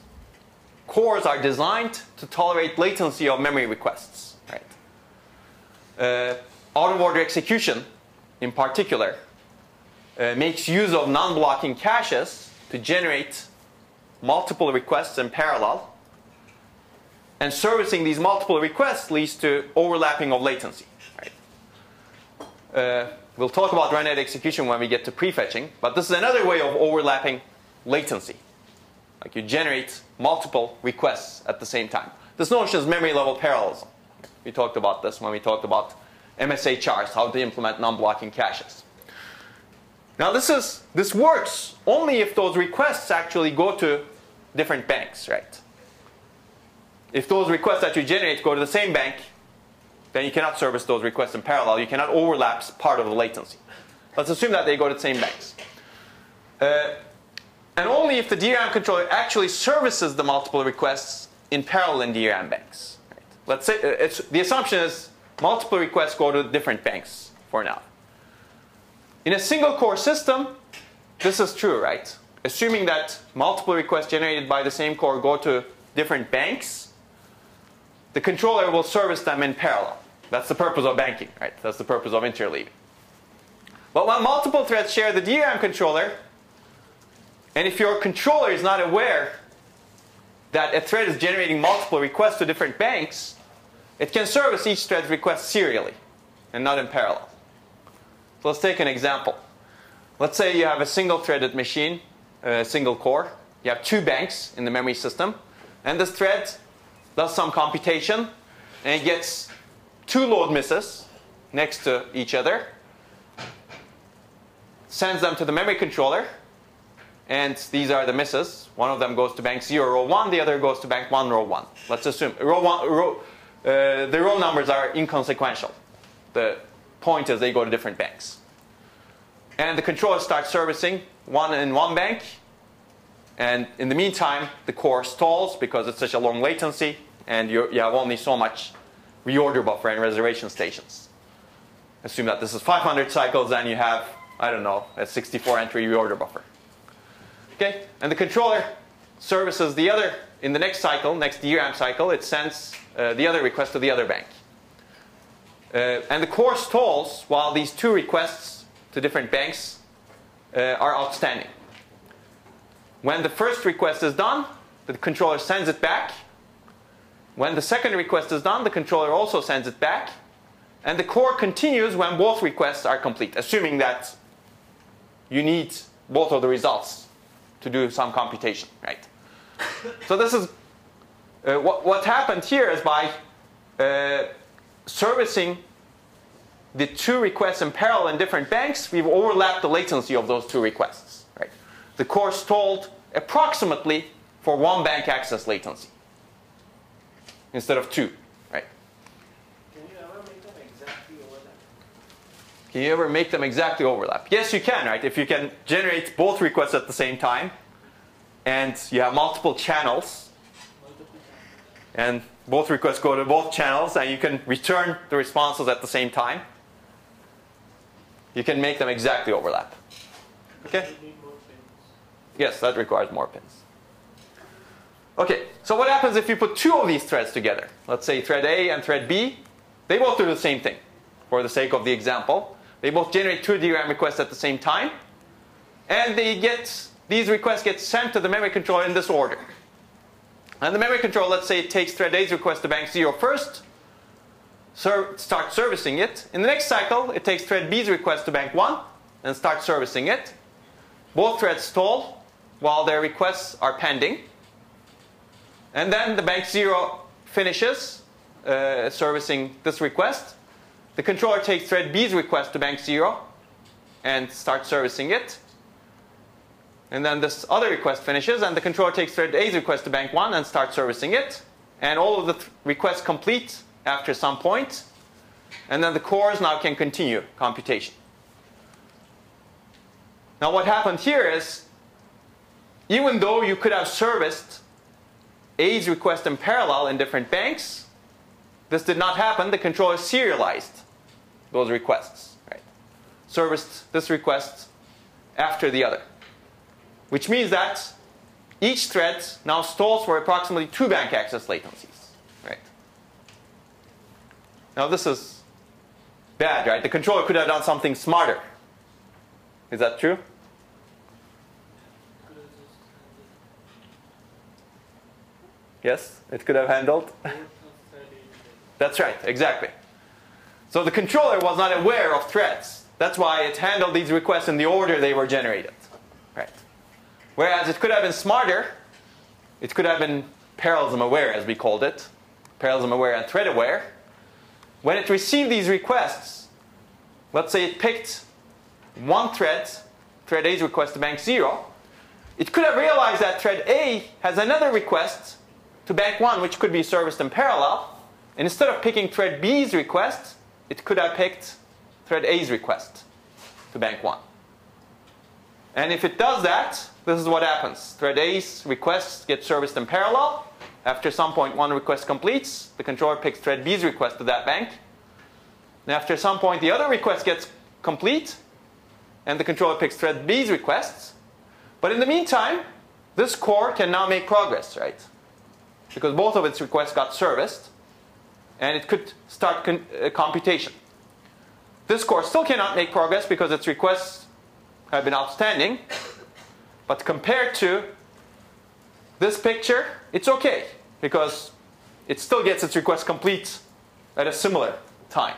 cores are designed to tolerate latency of memory requests. Right? Out-of-order execution, in particular, makes use of non-blocking caches to generate multiple requests in parallel. And servicing these multiple requests leads to overlapping of latency. Right? We'll talk about run-ahead execution when we get to prefetching, but this is another way of overlapping latency. Like you generate multiple requests at the same time. This notion is memory-level parallelism. We talked about this when we talked about MSHRs, how to implement non-blocking caches. Now this works only if those requests actually go to different banks, right? If those requests that you generate go to the same bank, then you cannot service those requests in parallel. You cannot overlap part of the latency. Let's assume that they go to the same banks. And only if the DRAM controller actually services the multiple requests in parallel in DRAM banks. Right? Let's say the assumption is multiple requests go to different banks for now. In a single core system, this is true, right? Assuming that multiple requests generated by the same core go to different banks, the controller will service them in parallel. That's the purpose of banking, right? That's the purpose of interleaving. But when multiple threads share the DRAM controller, and if your controller is not aware that a thread is generating multiple requests to different banks, it can service each thread's request serially and not in parallel. So let's take an example. Let's say you have a single-threaded machine, a single core. You have two banks in the memory system. And this thread does some computation, and it gets two load misses next to each other, sends them to the memory controller, and these are the misses. One of them goes to bank 0, row 1, the other goes to bank 1, row 1. Let's assume the row numbers are inconsequential. The point is they go to different banks. And the controller starts servicing one in one bank, and in the meantime, the core stalls because it's such a long latency, and you have only so much reorder buffer and reservation stations. Assume that this is 500 cycles, and you have, I don't know, a 64 entry reorder buffer. Okay, and the controller services the other, in the next cycle, next DRAM cycle, it sends the other request to the other bank. And the core stalls while these two requests to different banks are outstanding. When the first request is done, the controller sends it back. When the second request is done, the controller also sends it back. And the core continues when both requests are complete, assuming that you need both of the results to do some computation, right? So this is what happened here is by servicing the two requests in parallel in different banks, we've overlapped the latency of those two requests, right? The core stalled approximately for one bank access latency instead of two, right? Can you ever make them exactly overlap? Can you ever make them exactly overlap? Yes, you can, right? If you can generate both requests at the same time, and you have multiple channels, and both requests go to both channels, and you can return the responses at the same time, you can make them exactly overlap. Okay? You need more pins. Yes, that requires more pins. Okay, so what happens if you put two of these threads together? Let's say thread A and thread B. They both do the same thing, for the sake of the example. They both generate two DRAM requests at the same time, and these requests get sent to the memory controller in this order. And the memory controller, let's say it takes thread A's request to bank 0 first, start servicing it. In the next cycle, it takes thread B's request to bank 1 and start servicing it. Both threads stall while their requests are pending. And then the bank 0 finishes servicing this request. The controller takes thread B's request to bank 0 and starts servicing it. And then this other request finishes, and the controller takes thread A's request to bank 1 and starts servicing it. And all of the requests complete after some point. And then the cores now can continue computation. Now what happened here is, even though you could have serviced A's request in parallel in different banks, this did not happen. The controller serialized those requests, right? Serviced this request after the other. Which means that each thread now stalls for approximately 2 bank access latencies, right? Now this is bad, right? The controller could have done something smarter. Is that true? Yes, it could have handled. That's right, exactly. So the controller was not aware of threads. That's why it handled these requests in the order they were generated, right? Whereas it could have been smarter. It could have been parallelism aware, as we called it. Parallelism aware and thread aware. When it received these requests, let's say it picked one thread, thread A's request to bank 0. It could have realized that thread A has another request to bank 1, which could be serviced in parallel. And instead of picking thread B's request, it could have picked thread A's request to bank 1. And if it does that, this is what happens. Thread A's requests get serviced in parallel. After some point, one request completes. The controller picks thread B's request to that bank. And after some point, the other request gets complete. And the controller picks thread B's requests. But in the meantime, this core can now make progress, right? Because both of its requests got serviced. And it could start computation. This core still cannot make progress because its requests have been outstanding. But compared to this picture, it's okay. Because it still gets its request complete at a similar time.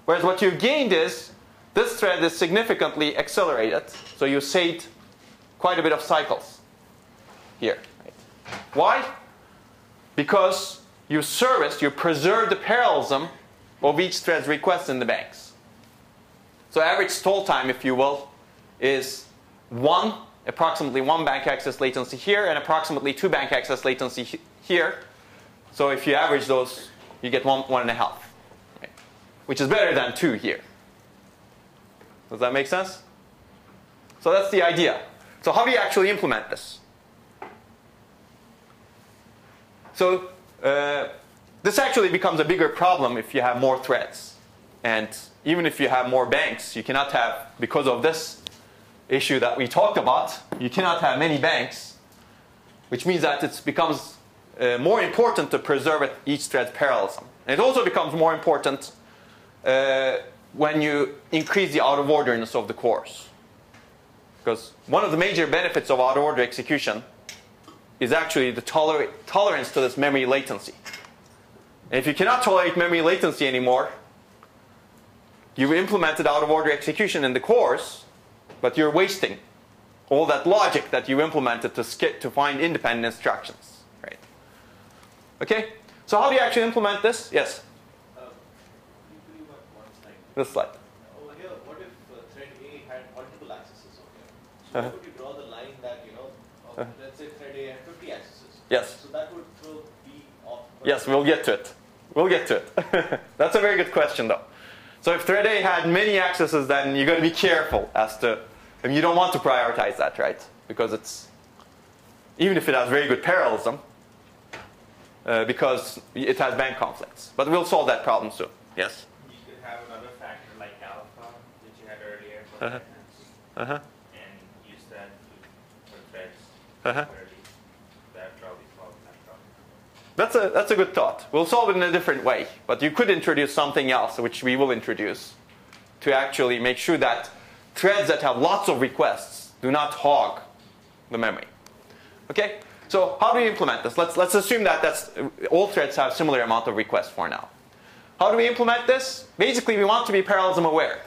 Whereas what you've gained is, this thread is significantly accelerated. So you saved quite a bit of cycles here. Right? Why? Because you preserved the parallelism of each thread's request in the banks. So average stall time, if you will, is approximately 1 bank access latency here, and approximately 2 bank access latency here. So if you average those, you get 1.5, right? Which is better than 2 here. Does that make sense? So that's the idea. So how do you actually implement this? So this actually becomes a bigger problem if you have more threads. And even if you have more banks, you cannot have, because of this issue that we talked about, you cannot have many banks, which means that it becomes more important to preserve each thread's parallelism. And it also becomes more important when you increase the out-of-orderness of the cores. Because one of the major benefits of out-of-order execution is actually the tolerance to this memory latency. And if you cannot tolerate memory latency anymore, you've implemented out-of-order execution in the cores, but you're wasting all that logic that you implemented to find independent instructions. Right? Okay? So how do you actually implement this? Yes? This slide. Over here, what if thread A had multiple accesses over here? So how would you draw the line that, let's say thread A had 50 accesses? Yes. So that would throw B off. Yes, we'll get to it. We'll get to it. That's a very good question, though. So if thread A had many accesses, then you've got to be careful as to, you don't want to prioritize that, right? Because it's, even if it has very good parallelism, because it has bank conflicts. But we'll solve that problem soon. Yes? You could have another factor like alpha that you had earlier for and use that for threads. That probably solves that problem. That's a good thought. We'll solve it in a different way. But you could introduce something else, which we will introduce, to actually make sure that threads that have lots of requests do not hog the memory. Okay? So how do we implement this? Let's assume that all threads have similar amount of requests for now. How do we implement this? Basically, we want to be parallelism aware.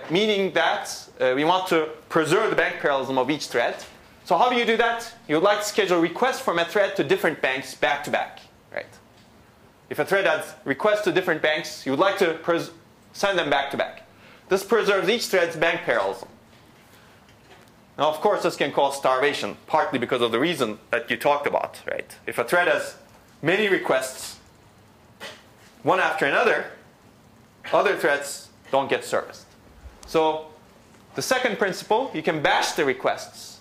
Meaning that we want to preserve the bank parallelism of each thread. So how do you do that? You would like to schedule requests from a thread to different banks back to back. Right? If a thread has requests to different banks, you would like to send them back to back. This preserves each thread's bank parallelism. Now, of course, this can cause starvation, partly because of the reason that you talked about. Right? If a thread has many requests, one after another, other threads don't get serviced. So the second principle, you can batch the requests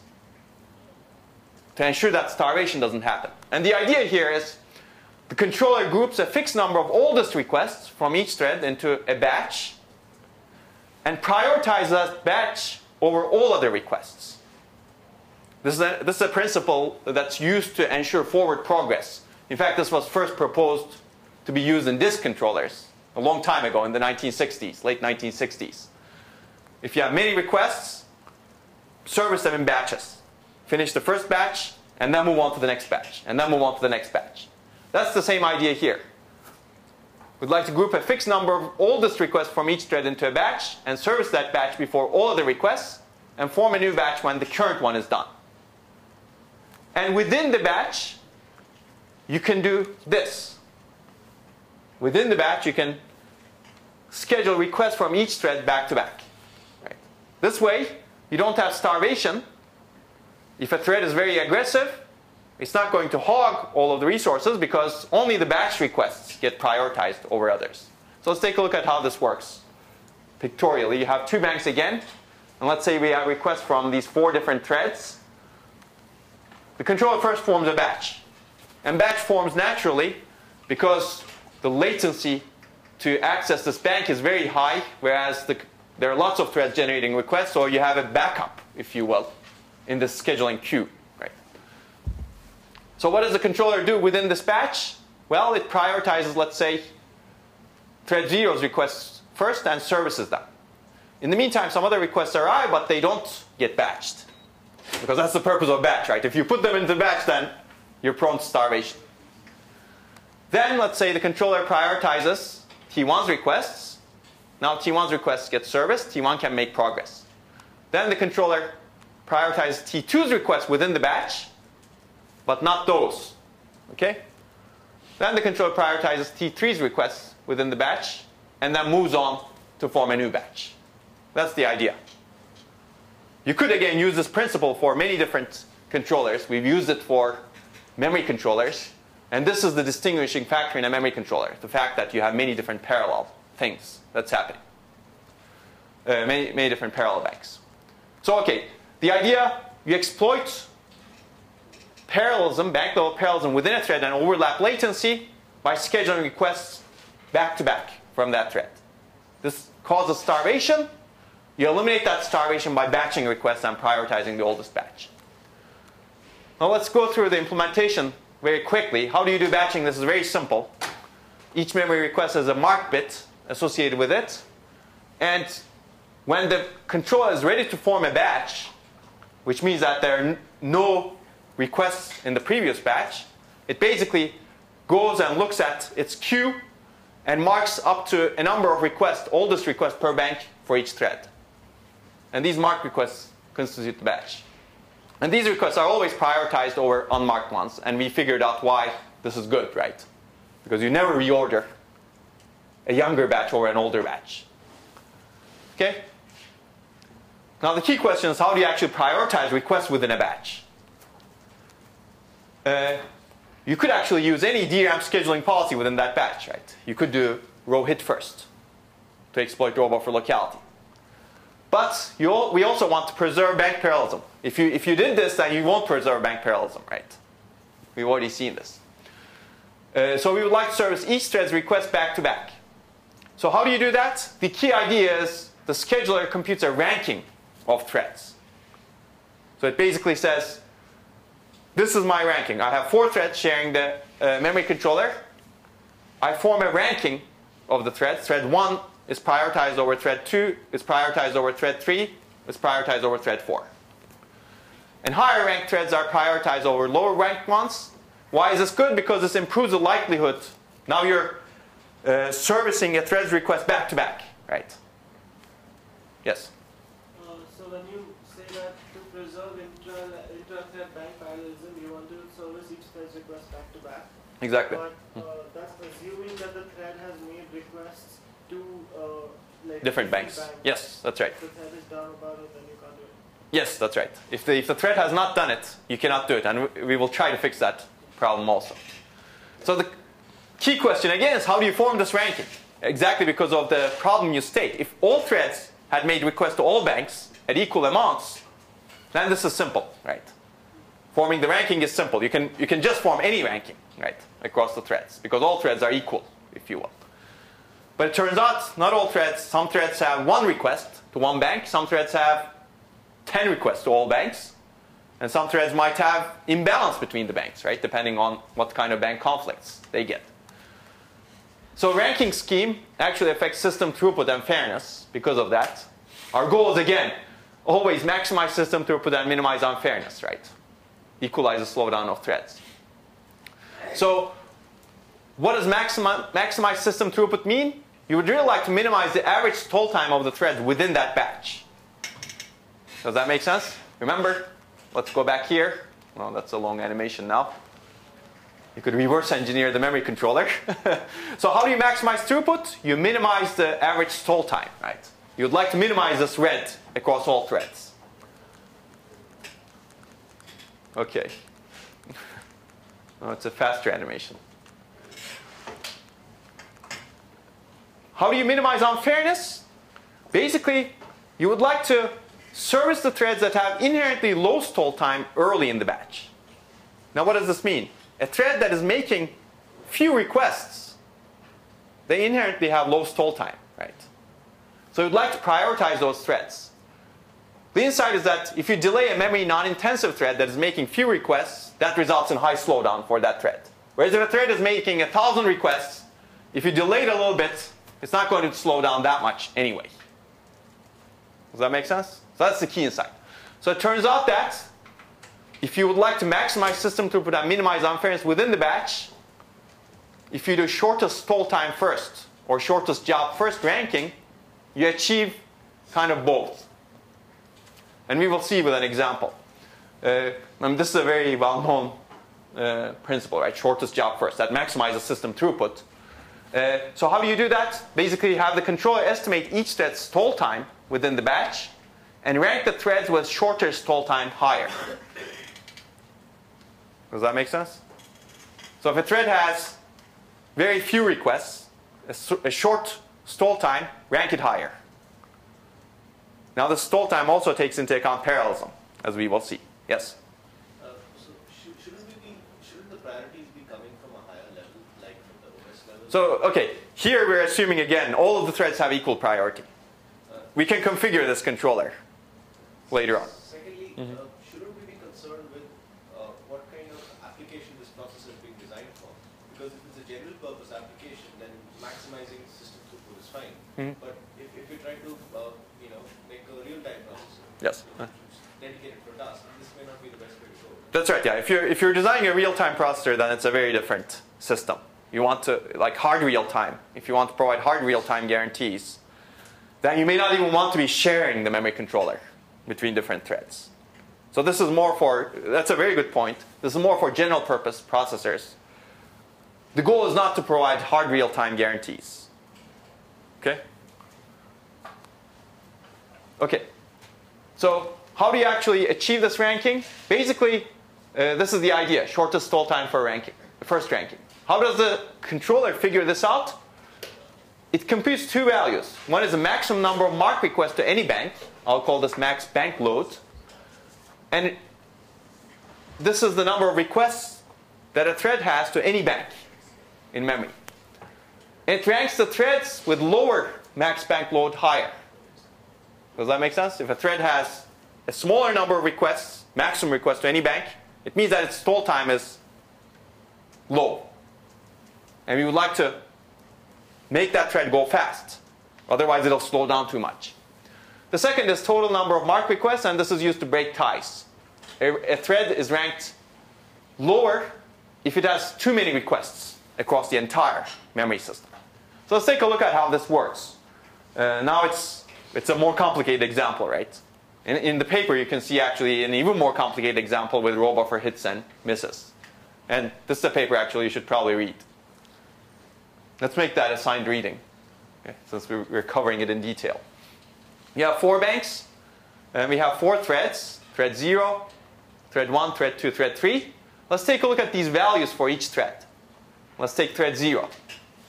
to ensure that starvation doesn't happen. And the idea here is the controller groups a fixed number of oldest requests from each thread into a batch and prioritizes that batch over all other requests. This is a principle that's used to ensure forward progress. In fact, this was first proposed to be used in disk controllers a long time ago in the 1960s, late 1960s. If you have many requests, service them in batches. Finish the first batch, and then move on to the next batch, and then move on to the next batch. That's the same idea here. We'd like to group a fixed number of oldest requests from each thread into a batch and service that batch before all other requests and form a new batch when the current one is done. And within the batch, you can do this. Within the batch, you can schedule requests from each thread back to back. Right? This way, you don't have starvation. If a thread is very aggressive, it's not going to hog all of the resources because only the batch requests get prioritized over others. So let's take a look at how this works. Pictorially, you have two banks again. And let's say we have requests from these 4 different threads. The controller first forms a batch. And batch forms naturally because the latency to access this bank is very high, whereas there are lots of threads generating requests, so you have a backup, if you will, in this scheduling queue. Right? So what does the controller do within this batch? Well, it prioritizes, let's say, thread 0's requests first and services them. In the meantime, some other requests arrive, but they don't get batched. Because that's the purpose of batch, right? If you put them into batch, then you're prone to starvation. Then, let's say the controller prioritizes T1's requests. Now T1's requests get serviced. T1 can make progress. Then the controller prioritizes T2's requests within the batch, but not those. Okay? Then the controller prioritizes T3's requests within the batch, and then moves on to form a new batch. That's the idea. You could, again, use this principle for many different controllers. We've used it for memory controllers. And this is the distinguishing factor in a memory controller, the fact that you have many different parallel things that's happening. Many different parallel banks. So, okay, the idea, you exploit parallelism, bank level parallelism within a thread and overlap latency by scheduling requests back to back from that thread. This causes starvation. You eliminate that starvation by batching requests and prioritizing the oldest batch. Now let's go through the implementation very quickly. How do you do batching? This is very simple. Each memory request has a mark bit associated with it. And when the controller is ready to form a batch, which means that there are no requests in the previous batch, it basically goes and looks at its queue and marks up to a number of requests, oldest request per bank for each thread. And these marked requests constitute the batch. And these requests are always prioritized over unmarked ones. And we figured out why this is good, right? Because you never reorder a younger batch over an older batch. Okay? Now the key question is, how do you actually prioritize requests within a batch? You could actually use any DRAM scheduling policy within that batch, right? You could do row hit first to exploit row buffer locality. But we also want to preserve bank parallelism. If you did this, then you won't preserve bank parallelism, right? We've already seen this. So we would like to service each thread's request back to back. So how do you do that? The key idea is the scheduler computes a ranking of threads. So it basically says, this is my ranking. I have 4 threads sharing the memory controller. I form a ranking of the threads. Thread 1 is prioritized over thread 2, is prioritized over thread 3, is prioritized over thread 4. And higher ranked threads are prioritized over lower ranked ones. Why is this good? Because this improves the likelihood. Now you're servicing a thread's request back to back, right? Yes? So when you say that to preserve intra-thread bank parallelism, you want to service each thread's request back to back. Exactly. But that's assuming that the thread has made requests to like different banks. Yes, that's right. If the thread is down about it, then you can't do it. Yes, that's right. If the thread has not done it, you cannot do it. And we will try to fix that problem also. So the key question again is, how do you form this ranking? Exactly because of the problem you state. If all threads had made requests to all banks at equal amounts, then this is simple, right? Forming the ranking is simple. You can just form any ranking, right, across the threads, because all threads are equal, if you will. But it turns out not all threads. Some threads have 1 request to 1 bank. Some threads have 10 requests to all banks. And some threads might have imbalance between the banks, right, depending on what kind of bank conflicts they get. So ranking scheme actually affects system throughput and fairness because of that. Our goal is, again, always maximize system throughput and minimize unfairness, right? Equalize the slowdown of threads. So what does maximize system throughput mean? You would really like to minimize the average stall time of the threads within that batch. Does that make sense? Remember, let's go back here. Well, that's a long animation now. You could reverse engineer the memory controller. So how do you maximize throughput? You minimize the average stall time, right? You would like to minimize this red across all threads. Okay. Oh, it's a faster animation. How do you minimize unfairness? Basically, you would like to service the threads that have inherently low stall time early in the batch. Now what does this mean? A thread that is making few requests, they inherently have low stall time, right? So you'd like to prioritize those threads. The insight is that if you delay a memory non-intensive thread that is making few requests, that results in high slowdown for that thread. Whereas if a thread is making 1,000 requests, if you delay it a little bit, it's not going to slow down that much anyway. Does that make sense? So that's the key insight. So it turns out that if you would like to maximize system throughput and minimize unfairness within the batch, if you do shortest stall time first or shortest job first ranking, you achieve kind of both. And we will see with an example. This is a very well-known principle, right? Shortest job first. That maximizes system throughput. So how do you do that? Basically, you have the controller estimate each thread's stall time within the batch and rank the threads with shorter stall time higher. Does that make sense? So if a thread has very few requests, a short stall time, rank it higher. Now the stall time also takes into account parallelism, as we will see. Yes? So shouldn't the priorities be coming from a higher level, like from the So, okay, here we're assuming again all of the threads have equal priority. We can configure this controller later on. Secondly, shouldn't we be concerned with what kind of application this process is being designed for? Because if it's a general purpose application, then maximizing system throughput is fine. But if you're trying to make a real-time processor, Yes. dedicated for tasks, this may not be the best way to go. That's right, yeah. If you're designing a real-time processor, then it's a very different system. You want to, like hard real-time, if you want to provide hard real-time guarantees, then you may not even want to be sharing the memory controller between different threads. So this is more for, that's a very good point. This is more for general purpose processors. The goal is not to provide hard real-time guarantees. Okay? Okay. So how do you actually achieve this ranking? Basically, this is the idea, shortest stall time for ranking, first ranking. How does the controller figure this out? It computes two values. One is the maximum number of mark requests to any bank. I'll call this max bank load. And this is the number of requests that a thread has to any bank in memory. It ranks the threads with lower max bank load higher. Does that make sense? If a thread has a smaller number of requests, maximum requests to any bank, it means that its stall time is low. And we would like to make that thread go fast. Otherwise, it'll slow down too much. The second is total number of mark requests, and this is used to break ties. A thread is ranked lower if it has too many requests across the entire memory system. So let's take a look at how this works. Now it's a more complicated example, right? In the paper, you can see actually an even more complicated example with row buffer hits and misses. And this is a paper actually you should probably read. Let's make that assigned reading, okay, since we're covering it in detail. You have 4 banks, and we have 4 threads. Thread 0, thread 1, thread 2, thread 3. Let's take a look at these values for each thread. Let's take thread 0.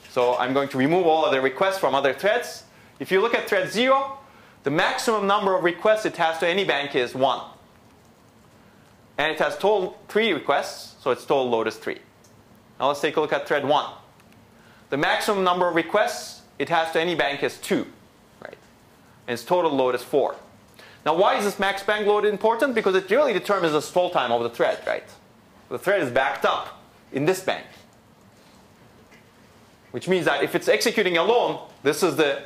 So I'm going to remove all other requests from other threads. If you look at thread 0, the maximum number of requests it has to any bank is 1. And it has total 3 requests, so its total load is 3. Now let's take a look at thread 1. The maximum number of requests it has to any bank is 2. Right? And its total load is 4. Now why is this max bank load important? Because it really determines the stall time of the thread. Right? The thread is backed up in this bank. Which means that if it's executing alone, this is the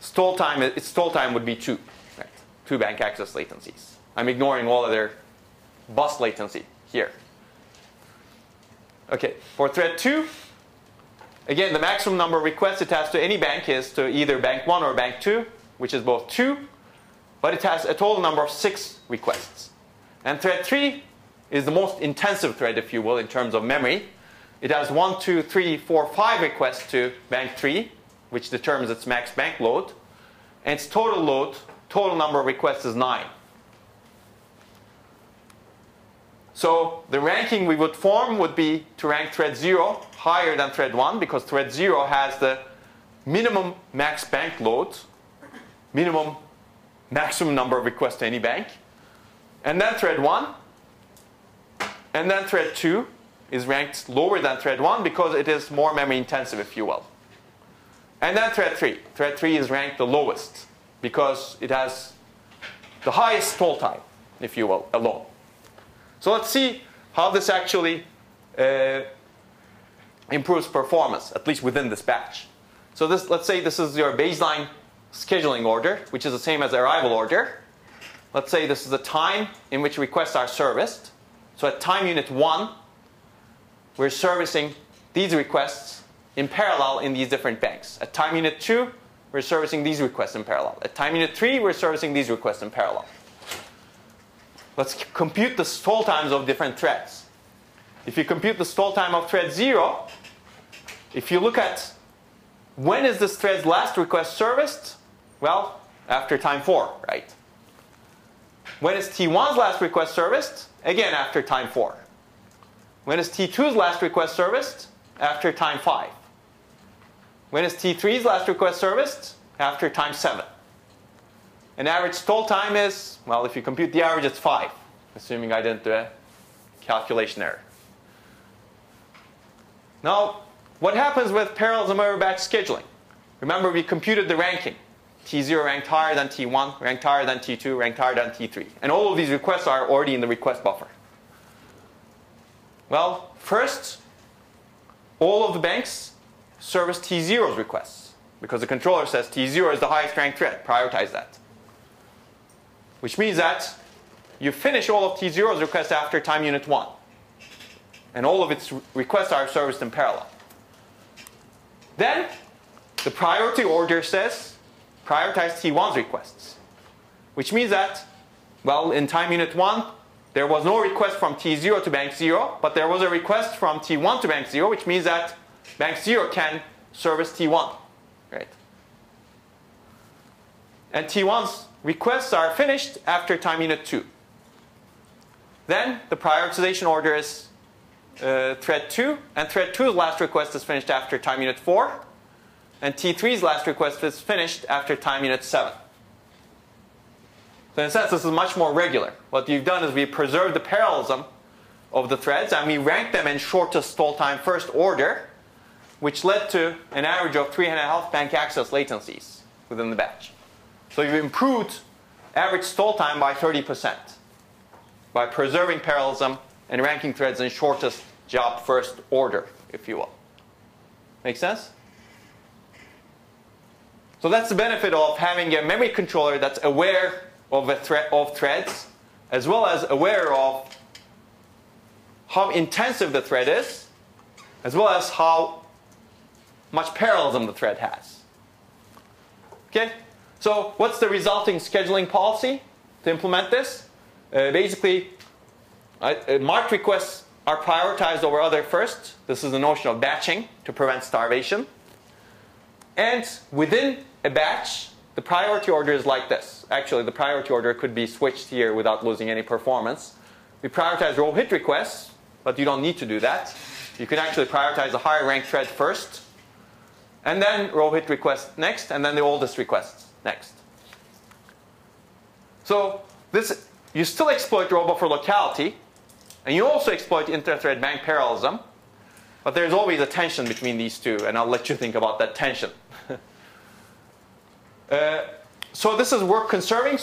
stall time. Its stall time would be 2. Right? 2 bank access latencies. I'm ignoring all other bus latency here. Okay, for thread 2, again, the maximum number of requests it has to any bank is to either bank 1 or bank 2, which is both 2. But it has a total number of 6 requests. And thread 3 is the most intensive thread, if you will, in terms of memory. It has 1, 2, 3, 4, 5 requests to bank 3, which determines its max bank load. And its total load, total number of requests is 9. So the ranking we would form would be to rank thread 0 higher than thread 1, because thread 0 has the minimum max bank load, maximum number of requests to any bank. And then thread 1. And then thread 2 is ranked lower than thread 1 because it is more memory intensive, if you will. And then thread 3. Thread 3 is ranked the lowest because it has the highest stall time, if you will, alone. So let's see how this actually improves performance, at least within this batch. So let's say this is your baseline scheduling order, which is the same as arrival order. Let's say this is the time in which requests are serviced. So at time unit 1, we're servicing these requests in parallel in these different banks. At time unit 2, we're servicing these requests in parallel. At time unit 3, we're servicing these requests in parallel. Let's compute the stall times of different threads. If you compute the stall time of thread 0, if you look at when is this thread's last request serviced, well, after time 4, right? When is T1's last request serviced? Again, after time 4. When is T2's last request serviced? After time 5. When is T3's last request serviced? After time 7. An average stall time is, well, if you compute the average, it's 5, assuming I didn't do a calculation error. Now, what happens with parallelism over batch scheduling? Remember, we computed the ranking. T0 ranked higher than T1, ranked higher than T2, ranked higher than T3. And all of these requests are already in the request buffer. Well, first, all of the banks service T0's requests, because the controller says T0 is the highest ranked thread. Prioritize that. Which means that you finish all of T0's requests after time unit 1. And all of its requests are serviced in parallel. Then, the priority order says prioritize T1's requests. Which means that, well, in time unit 1, there was no request from T0 to bank 0, but there was a request from T1 to bank 0, which means that bank 0 can service T1. Right? And T1's requests are finished after time unit 2. Then the prioritization order is thread 2, and thread 2's last request is finished after time unit 4, and T3's last request is finished after time unit 7. So in a sense, this is much more regular. What you've done is we preserved the parallelism of the threads, and we ranked them in shortest stall time first order, which led to an average of 3.5 bank access latencies within the batch. So you've improved average stall time by 30% by preserving parallelism and ranking threads in shortest job first order, if you will. Make sense? So that's the benefit of having a memory controller that's aware of threads, as well as aware of how intensive the thread is, as well as how much parallelism the thread has. Okay? So what's the resulting scheduling policy to implement this? Basically, marked requests are prioritized over other first. This is the notion of batching to prevent starvation. And within a batch, the priority order is like this. Actually, the priority order could be switched here without losing any performance. We prioritize row hit requests, but you don't need to do that. You can actually prioritize the higher ranked thread first, and then row hit request next, and then the oldest requests next. So this, you still exploit row buffer locality, and you also exploit inter-thread bank parallelism, but there's always a tension between these two, and I'll let you think about that tension. So this is work conserving,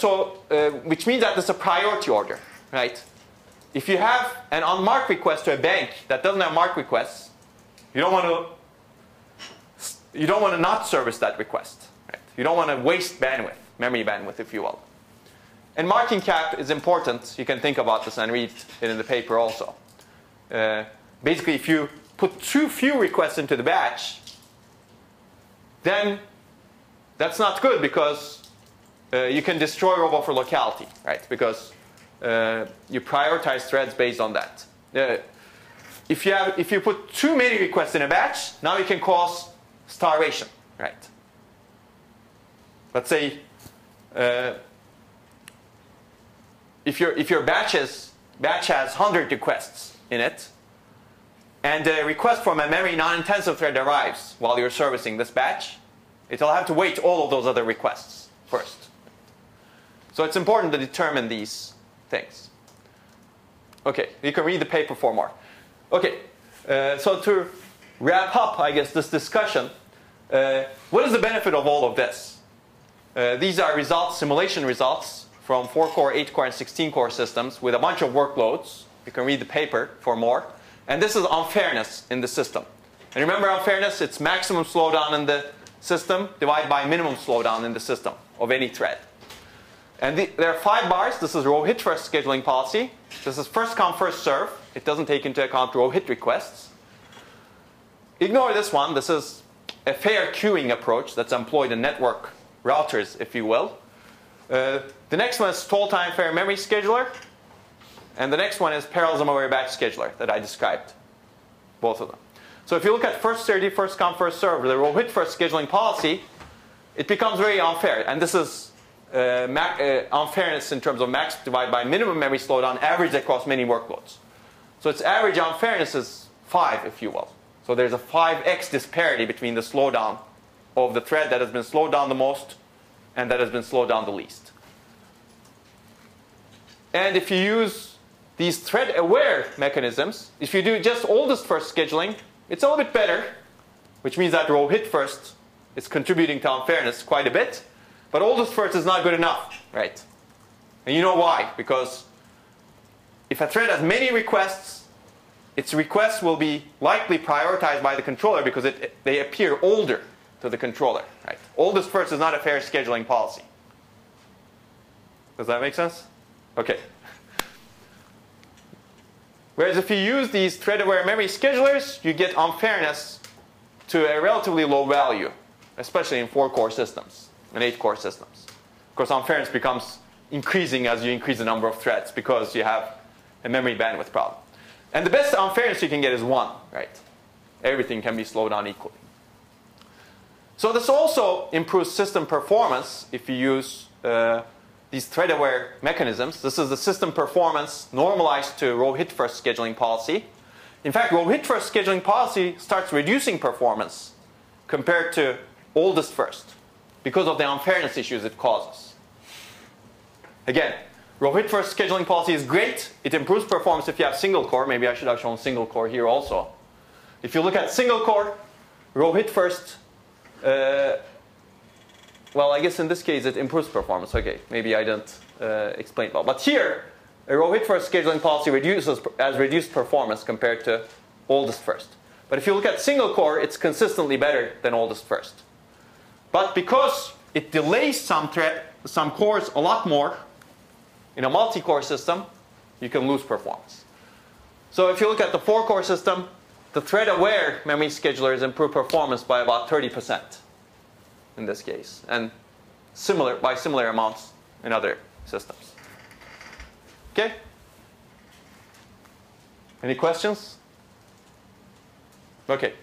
which means that it's a priority order, right? If you have an unmarked request to a bank that doesn't have marked requests, you don't want to not service that request. Right? You don't want to waste bandwidth, memory bandwidth, if you will. And marking cap is important. You can think about this and read it in the paper also. Basically, if you put too few requests into the batch, then that's not good, because you can destroy row buffer locality, right? Because you prioritize threads based on that. If you put too many requests in a batch, now you can cause starvation, right? Let's say if your batch has 100 requests in it, and a request from a memory non-intensive thread arrives while you're servicing this batch, it'll have to wait all of those other requests first. So it's important to determine these things. Okay, you can read the paper for more. Okay, so to wrap up, I guess, this discussion, what is the benefit of all of this? These are results, simulation results from 4-core, 8-core, and 16-core systems with a bunch of workloads. You can read the paper for more. And this is unfairness in the system. And remember, unfairness, it's maximum slowdown in the system divided by minimum slowdown in the system of any thread. And there are 5 bars. This is row hit first scheduling policy. This is first come, first serve. It doesn't take into account row hit requests. Ignore this one. This is a fair queuing approach that's employed in network routers, if you will. The next one is stall time fair memory scheduler. And the next one is parallelism over batch scheduler that I described. Both of them. So if you look at first 30, first come, first serve, the row hit first scheduling policy, it becomes very unfair. And this is unfairness in terms of max divided by minimum memory slowdown averaged across many workloads. So its average unfairness is 5, if you will. So there's a 5x disparity between the slowdown of the thread that has been slowed down the most and that has been slowed down the least. And if you use these thread-aware mechanisms, if you do just oldest first scheduling, it's a little bit better. which means that row hit first is contributing to unfairness quite a bit. But oldest first is not good enough, right? And you know why? Because if a thread has many requests, its requests will be likely prioritized by the controller because they appear older to the controller, right? Oldest first is not a fair scheduling policy. Does that make sense? Okay. Whereas if you use these thread-aware memory schedulers, you get unfairness to a relatively low value, especially in 4-core systems and 8-core systems. Of course, unfairness becomes increasing as you increase the number of threads because you have a memory bandwidth problem. And the best unfairness you can get is 1, right? Everything can be slowed down equally. So this also improves system performance if you use these thread-aware mechanisms. This is the system performance normalized to row hit first scheduling policy. In fact, row hit first scheduling policy starts reducing performance compared to oldest first because of the unfairness issues it causes. Again, row hit first scheduling policy is great. It improves performance if you have single core. Maybe I should have shown single core here also. If you look at single core, row hit first, well, I guess in this case it improves performance. Okay, maybe I didn't explain well. But here, a row hit first scheduling policy has reduced performance compared to oldest first. But if you look at single core, it's consistently better than oldest first. But because it delays some cores a lot more, in a multi-core system, you can lose performance. So if you look at the 4-core system, the thread-aware memory schedulers improve performance by about 30% in this case, and by similar amounts in other systems. Okay? Any questions? Okay.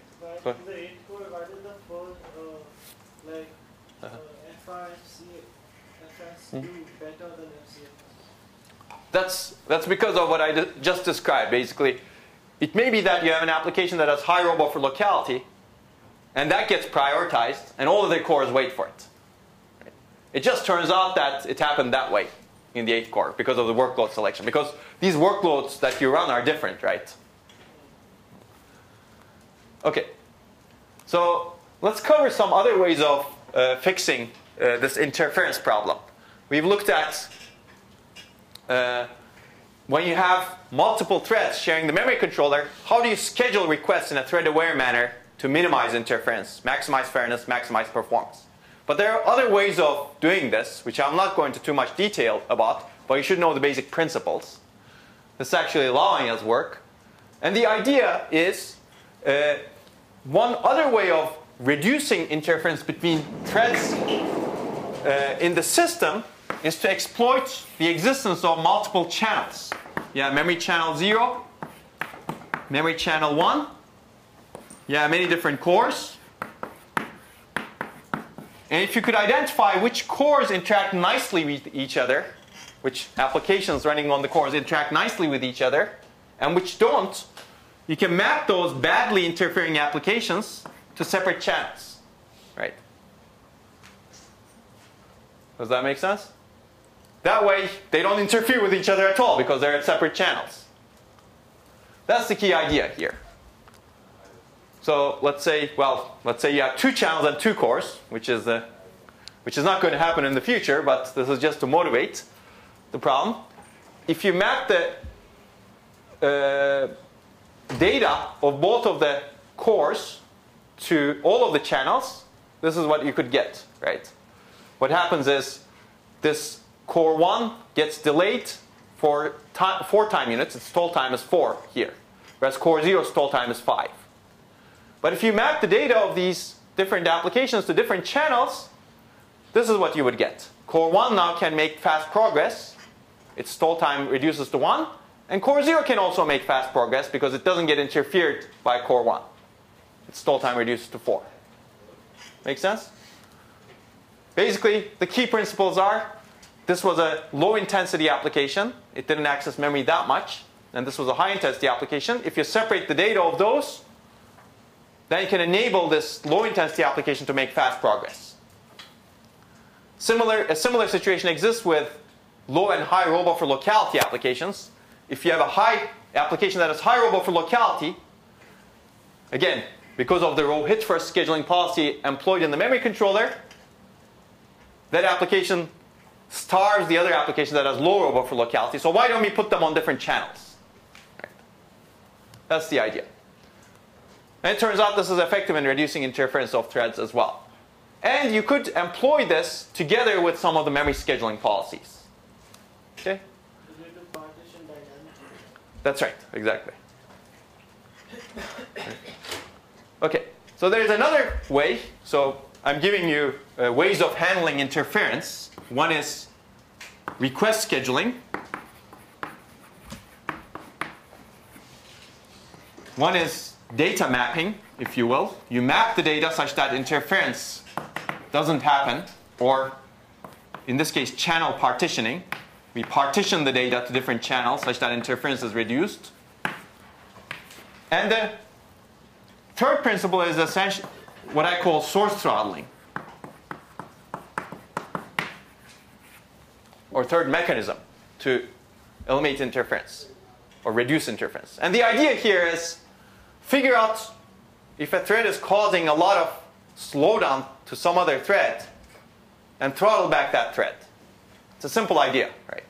But in the 8-core, what is the first, FS do better than FCF? That's because of what I just described. Basically, it may be that you have an application that has high row buffer locality, and that gets prioritized, and all of the cores wait for it. It just turns out that it happened that way in the 8th core because of the workload selection. Because these workloads that you run are different, right? Okay. So let's cover some other ways of fixing this interference problem. We've looked at when you have multiple threads sharing the memory controller, how do you schedule requests in a thread-aware manner to minimize interference, maximize fairness, maximize performance? But there are other ways of doing this, which I'm not going into too much detail about, but you should know the basic principles. This is actually allowing us work. And the idea is one other way of reducing interference between threads in the system is to exploit the existence of multiple channels. Yeah, memory channel 0, memory channel 1. Yeah, many different cores. And if you could identify which cores interact nicely with each other, which applications running on the cores interact nicely with each other, and which don't, you can map those badly interfering applications to separate channels. Right? Does that make sense? That way, they don't interfere with each other at all because they're at separate channels. That's the key idea here. So let's say you have 2 channels and 2 cores, which is not going to happen in the future, but this is just to motivate the problem. If you map the data of both of the cores to all of the channels, this is what you could get, right? What happens is this core 1 gets delayed for 4 time units. Its stall time is 4 here, whereas core 0's stall time is 5. But if you map the data of these different applications to different channels, this is what you would get. Core 1 now can make fast progress. Its stall time reduces to 1. And core 0 can also make fast progress because it doesn't get interfered by core 1. Its stall time reduces to 4. Make sense? Basically, the key principles are, this was a low intensity application. It didn't access memory that much. And this was a high intensity application. If you separate the data of those, then you can enable this low intensity application to make fast progress. A similar situation exists with low and high row buffer locality applications. If you have a high application that has high row buffer locality, again, because of the row hit first scheduling policy employed in the memory controller, that application starves the other application that has lower buffer locality. So why don't we put them on different channels? Right. That's the idea. And it turns out this is effective in reducing interference of threads as well. And you could employ this together with some of the memory scheduling policies. Okay? That's right, exactly. Okay, so there's another way. So I'm giving you ways of handling interference. One is request scheduling. One is data mapping, if you will. You map the data such that interference doesn't happen, or in this case, channel partitioning. We partition the data to different channels such that interference is reduced. And the third principle is essentially what I call source throttling, or third mechanism to eliminate interference or reduce interference. And the idea here is figure out if a thread is causing a lot of slowdown to some other thread and throttle back that thread. It's a simple idea, right?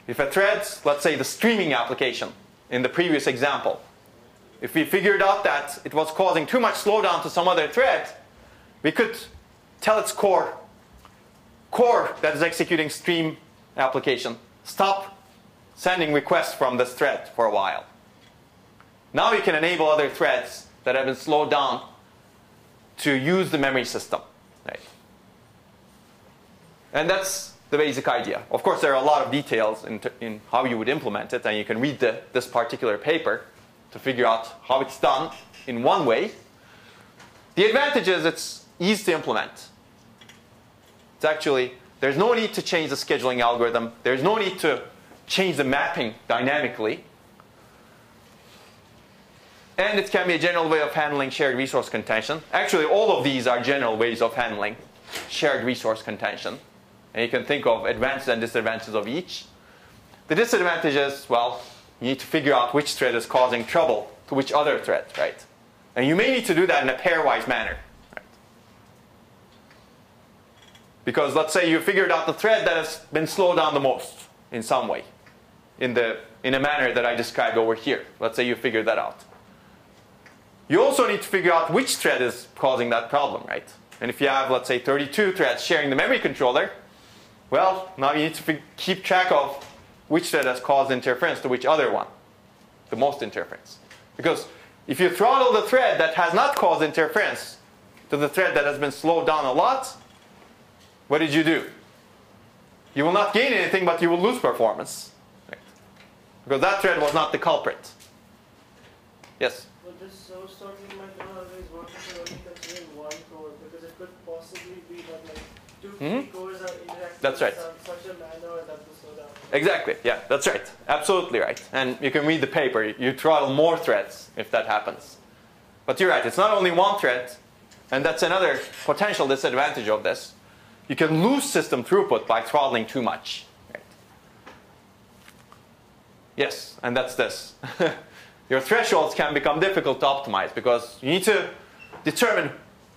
If a thread, let's say the streaming application in the previous example, if we figured out that it was causing too much slowdown to some other thread, we could tell its core that is executing stream application, stop sending requests from this thread for a while. Now you can enable other threads that have been slowed down to use the memory system. Right? And that's the basic idea. Of course, there are a lot of details in how you would implement it, and you can read this particular paper to figure out how it's done in one way. The advantage is it's easy to implement. It's actually, there's no need to change the scheduling algorithm. There's no need to change the mapping dynamically. And it can be a general way of handling shared resource contention. Actually, all of these are general ways of handling shared resource contention. And you can think of advantages and disadvantages of each. The disadvantage is, well, you need to figure out which thread is causing trouble to which other thread, right? And you may need to do that in a pairwise manner. Right? Because let's say you figured out the thread that has been slowed down the most in some way, in a manner that I described over here. Let's say you figured that out. You also need to figure out which thread is causing that problem, right? And if you have, let's say, 32 threads sharing the memory controller, well, now you need to keep track of which thread has caused interference to which other one, the most interference. Because if you throttle the thread that has not caused interference to the thread that has been slowed down a lot, what did you do? You will not gain anything, but you will lose performance. Right? Because that thread was not the culprit. Yes? But this source throttling might not always work if you're only considering one core, because it could possibly be that like two cores are interacting that's right. in such a manner that the slowdown. Exactly, yeah, that's right. Absolutely right. And you can read the paper. You throttle more threads if that happens. But you're right, it's not only one thread, and that's another potential disadvantage of this. You can lose system throughput by throttling too much. Right? Yes, and that's this. Your thresholds can become difficult to optimize because you need to determine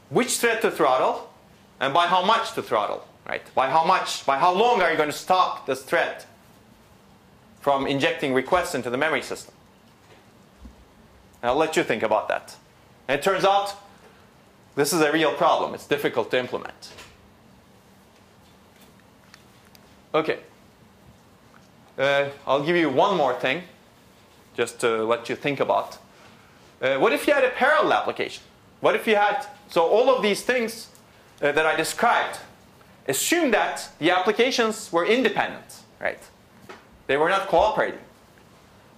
which thread to throttle and by how much to throttle. Right? By how long are you going to stop this thread from injecting requests into the memory system? And I'll let you think about that. And it turns out this is a real problem. It's difficult to implement. Okay. I'll give you one more thing, just to let you think about. What if you had a parallel application? What if you had, so all of these things that I described, assume that the applications were independent, right? They were not cooperating.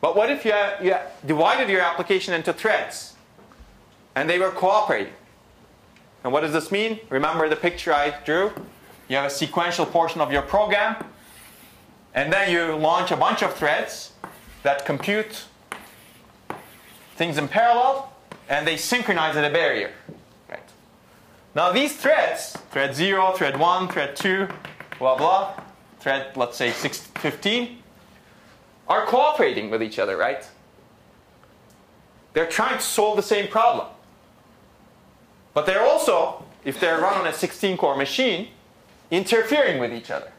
But what if you divided your application into threads and they were cooperating? And what does this mean? Remember the picture I drew? You have a sequential portion of your program, and then you launch a bunch of threads that compute things in parallel, and they synchronize at a barrier. Right? Now these threads, thread 0, thread 1, thread 2, blah, blah, thread, let's say 15, are cooperating with each other, right? they're trying to solve the same problem. But they're also, if they're run on a 16-core machine, interfering with each other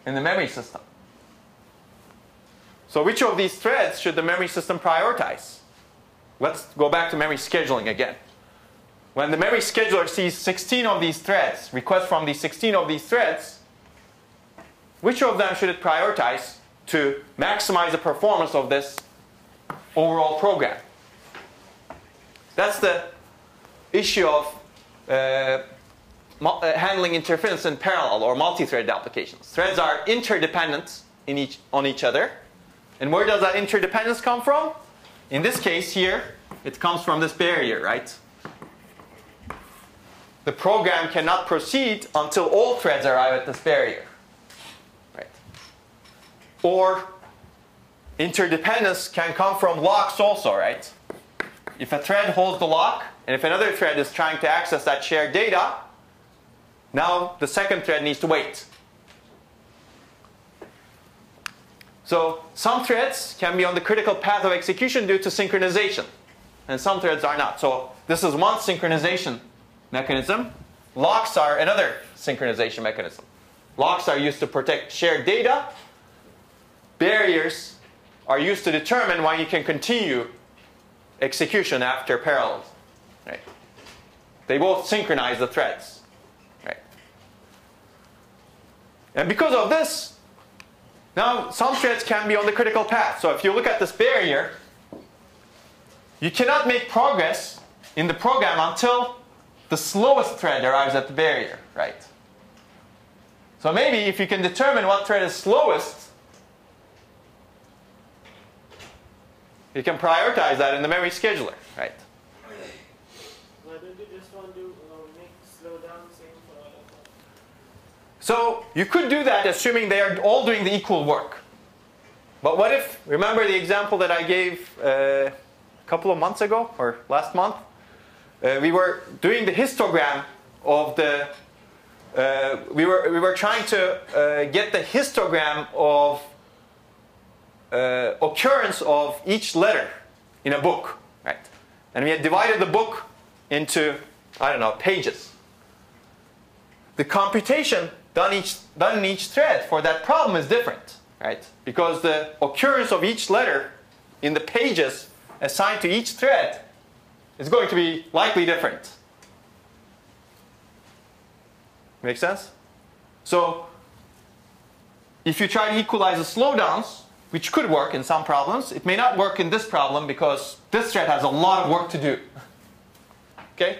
in the memory system. So which of these threads should the memory system prioritize? Let's go back to memory scheduling again. When the memory scheduler sees 16 of these threads, requests from these 16 of these threads, which of them should it prioritize to maximize the performance of this overall program? That's the issue of handling interference in parallel or multi-threaded applications. Threads are interdependent on each other. And where does that interdependence come from? In this case here, it comes from this barrier, right? The program cannot proceed until all threads arrive at this barrier. Right? Or interdependence can come from locks also, right? If a thread holds the lock, and if another thread is trying to access that shared data, now the second thread needs to wait. So some threads can be on the critical path of execution due to synchronization, and some threads are not. So this is one synchronization mechanism. Locks are another synchronization mechanism. Locks are used to protect shared data. Barriers are used to determine when you can continue execution after parallels. Right? They both synchronize the threads. Right? And because of this, now some threads can be on the critical path. So if you look at this barrier, you cannot make progress in the program until the slowest thread arrives at the barrier, right? So maybe if you can determine what thread is slowest, you can prioritize that in the memory scheduler, right? Why don't you just want to make slow down same for all of them? So you could do that assuming they are all doing the equal work. But what if, remember the example that I gave a couple of months ago or last month? We were doing the histogram of the, we were trying to get the histogram of occurrence of each letter in a book, right? And we had divided the book into, I don't know, pages. The computation done in each thread for that problem is different, right? Because the occurrence of each letter in the pages assigned to each thread is going to be likely different. Make sense? So if you try to equalize the slowdowns, which could work in some problems, it may not work in this problem because this thread has a lot of work to do. Okay?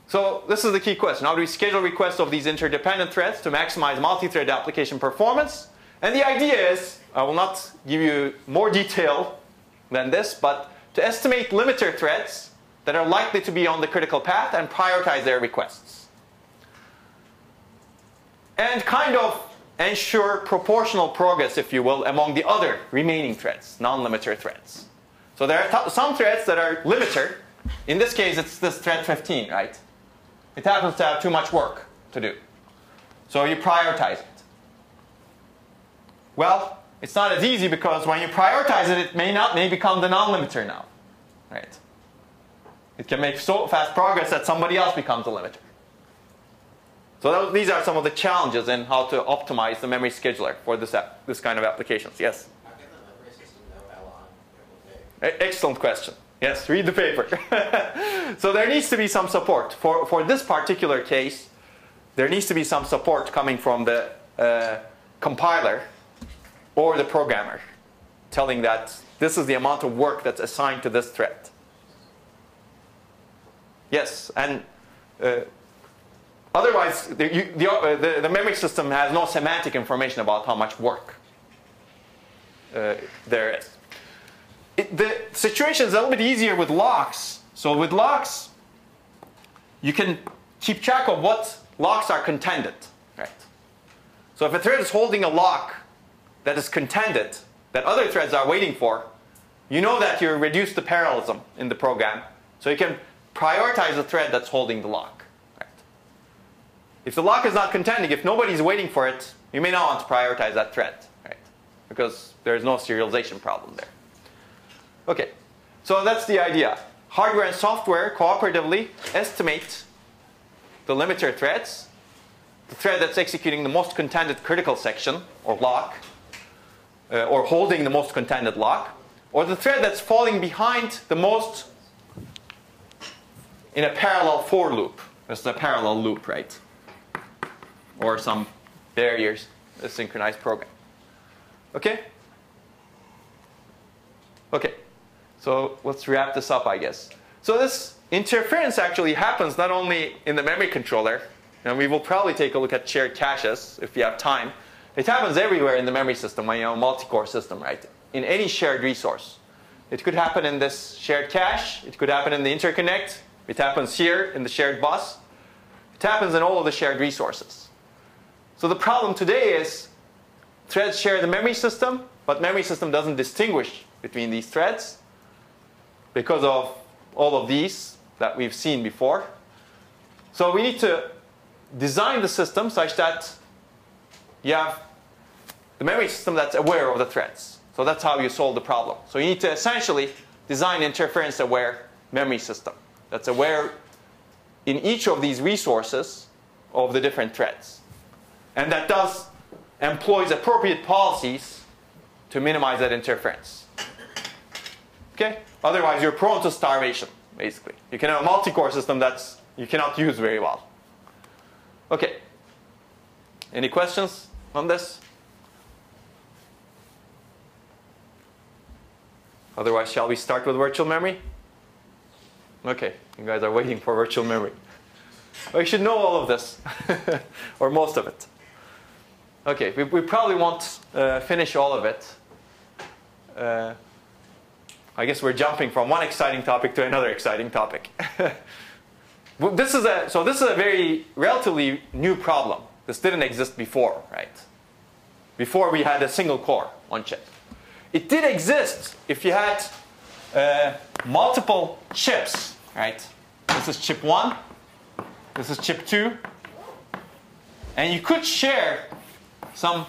So this is the key question. How do we schedule requests of these interdependent threads to maximize multi-thread application performance? And the idea is, I will not give you more detail than this, but to estimate limiter threads that are likely to be on the critical path and prioritize their requests. And kind of ensure proportional progress, if you will, among the other remaining threads, non-limiter threads. So there are some threads that are limiter. In this case, it's this thread 15, right? It happens to have too much work to do. So you prioritize it. Well, it's not as easy because when you prioritize it, it may become the non-limiter now, right? It can make so fast progress that somebody else becomes the limiter. So these are some of the challenges in how to optimize the memory scheduler for this kind of applications. Yes? How can the memory system know how long it will take? Excellent question. Yes, read the paper. So there needs to be some support. For this particular case, there needs to be some support coming from the compiler or the programmer, telling that this is the amount of work that's assigned to this thread. Yes, and otherwise, the memory system has no semantic information about how much work there is. The situation is a little bit easier with locks. So with locks, you can keep track of what locks are contended, right? So if a thread is holding a lock that is contended, that other threads are waiting for, you know that you reduce the parallelism in the program. So you can prioritize the thread that's holding the lock. Right? If the lock is not contending, if nobody's waiting for it, you may not want to prioritize that thread. Right? because there's no serialization problem there. Okay, so that's the idea. Hardware and software cooperatively estimate the limiter threads, the thread that's executing the most contended critical section, or lock, or holding the most contended lock, or the thread that's falling behind the most in a parallel for loop. This is a parallel loop, right? Or some barriers, a synchronized program. Okay? Okay. So let's wrap this up, I guess. So this interference actually happens not only in the memory controller, and we will probably take a look at shared caches if we have time. It happens everywhere in the memory system when you have a multi-core system, right? In any shared resource. It could happen in this shared cache. It could happen in the interconnect. It happens here in the shared bus. It happens in all of the shared resources. So the problem today is threads share the memory system, but memory system doesn't distinguish between these threads because of all of these that we've seen before. So we need to design the system such that you have the memory system that's aware of the threads. So that's how you solve the problem. So you need to essentially design interference-aware memory system that's aware in each of these resources of the different threads. And that employs appropriate policies to minimize that interference. Okay? Otherwise, you're prone to starvation, basically. You can have a multi-core system that you cannot use very well. Okay. Any questions on this? Otherwise, shall we start with virtual memory? Okay, you guys are waiting for virtual memory. Well, you should know all of this, or most of it. Okay, we probably won't finish all of it. I guess we're jumping from one exciting topic to another exciting topic. This is a very relatively new problem. This didn't exist before, right? Before we had a single core on chip. It did exist if you had multiple chips, right? This is chip 1, this is chip 2, and you could share some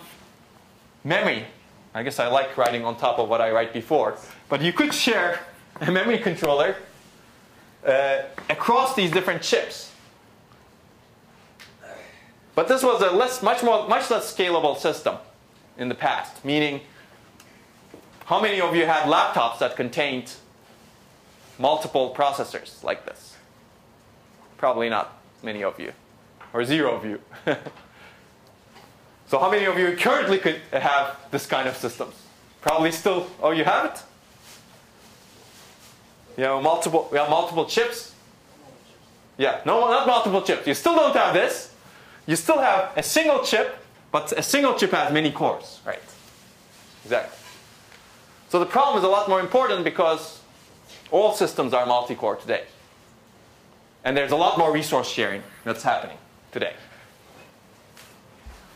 memory. I guess I like writing on top of what I write before, but you could share a memory controller across these different chips. But this was a much less scalable system in the past, meaning how many of you had laptops that contained multiple processors like this? Probably not many of you, or 0 of you. So how many of you currently could have this kind of systems? Probably still, oh, you have it? You have multiple chips? Yeah, no, not multiple chips. You still don't have this. You still have a single chip, but a single chip has many cores, right? Exactly. So the problem is a lot more important because all systems are multi-core today. And there's a lot more resource sharing that's happening today.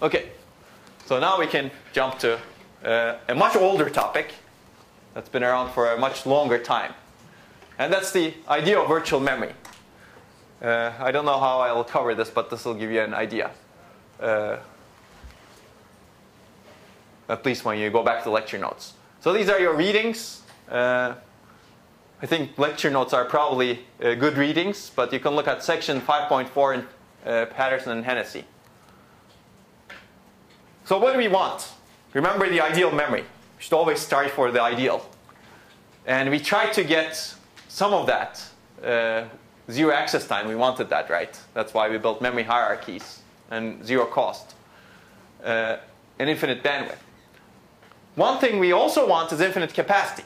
Okay, so now we can jump to a much older topic that's been around for a much longer time. And that's the idea of virtual memory. I don't know how I will cover this, but this will give you an idea. At least when you go back to lecture notes. So these are your readings. I think lecture notes are probably good readings, but you can look at section 5.4 in Patterson and Hennessy. So what do we want? Remember the ideal memory. We should always start for the ideal. And we tried to get some of that. 0 access time, we wanted that, right? That's why we built memory hierarchies and 0 cost. And infinite bandwidth. One thing we also want is infinite capacity.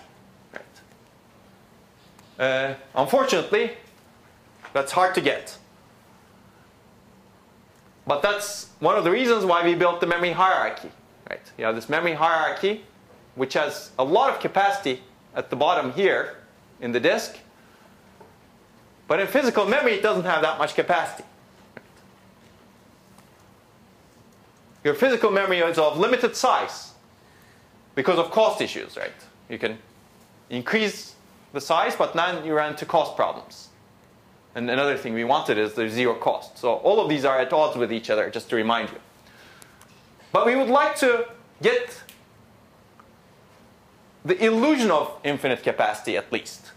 Right? Unfortunately, that's hard to get. But that's one of the reasons why we built the memory hierarchy. Right? You have this memory hierarchy, which has a lot of capacity at the bottom here in the disk. But in physical memory, it doesn't have that much capacity. Right? Your physical memory is of limited size because of cost issues, right? You can increase the size, but then you run into cost problems. And another thing we wanted is there's 0 cost. So all of these are at odds with each other, just to remind you. But we would like to get the illusion of infinite capacity at least.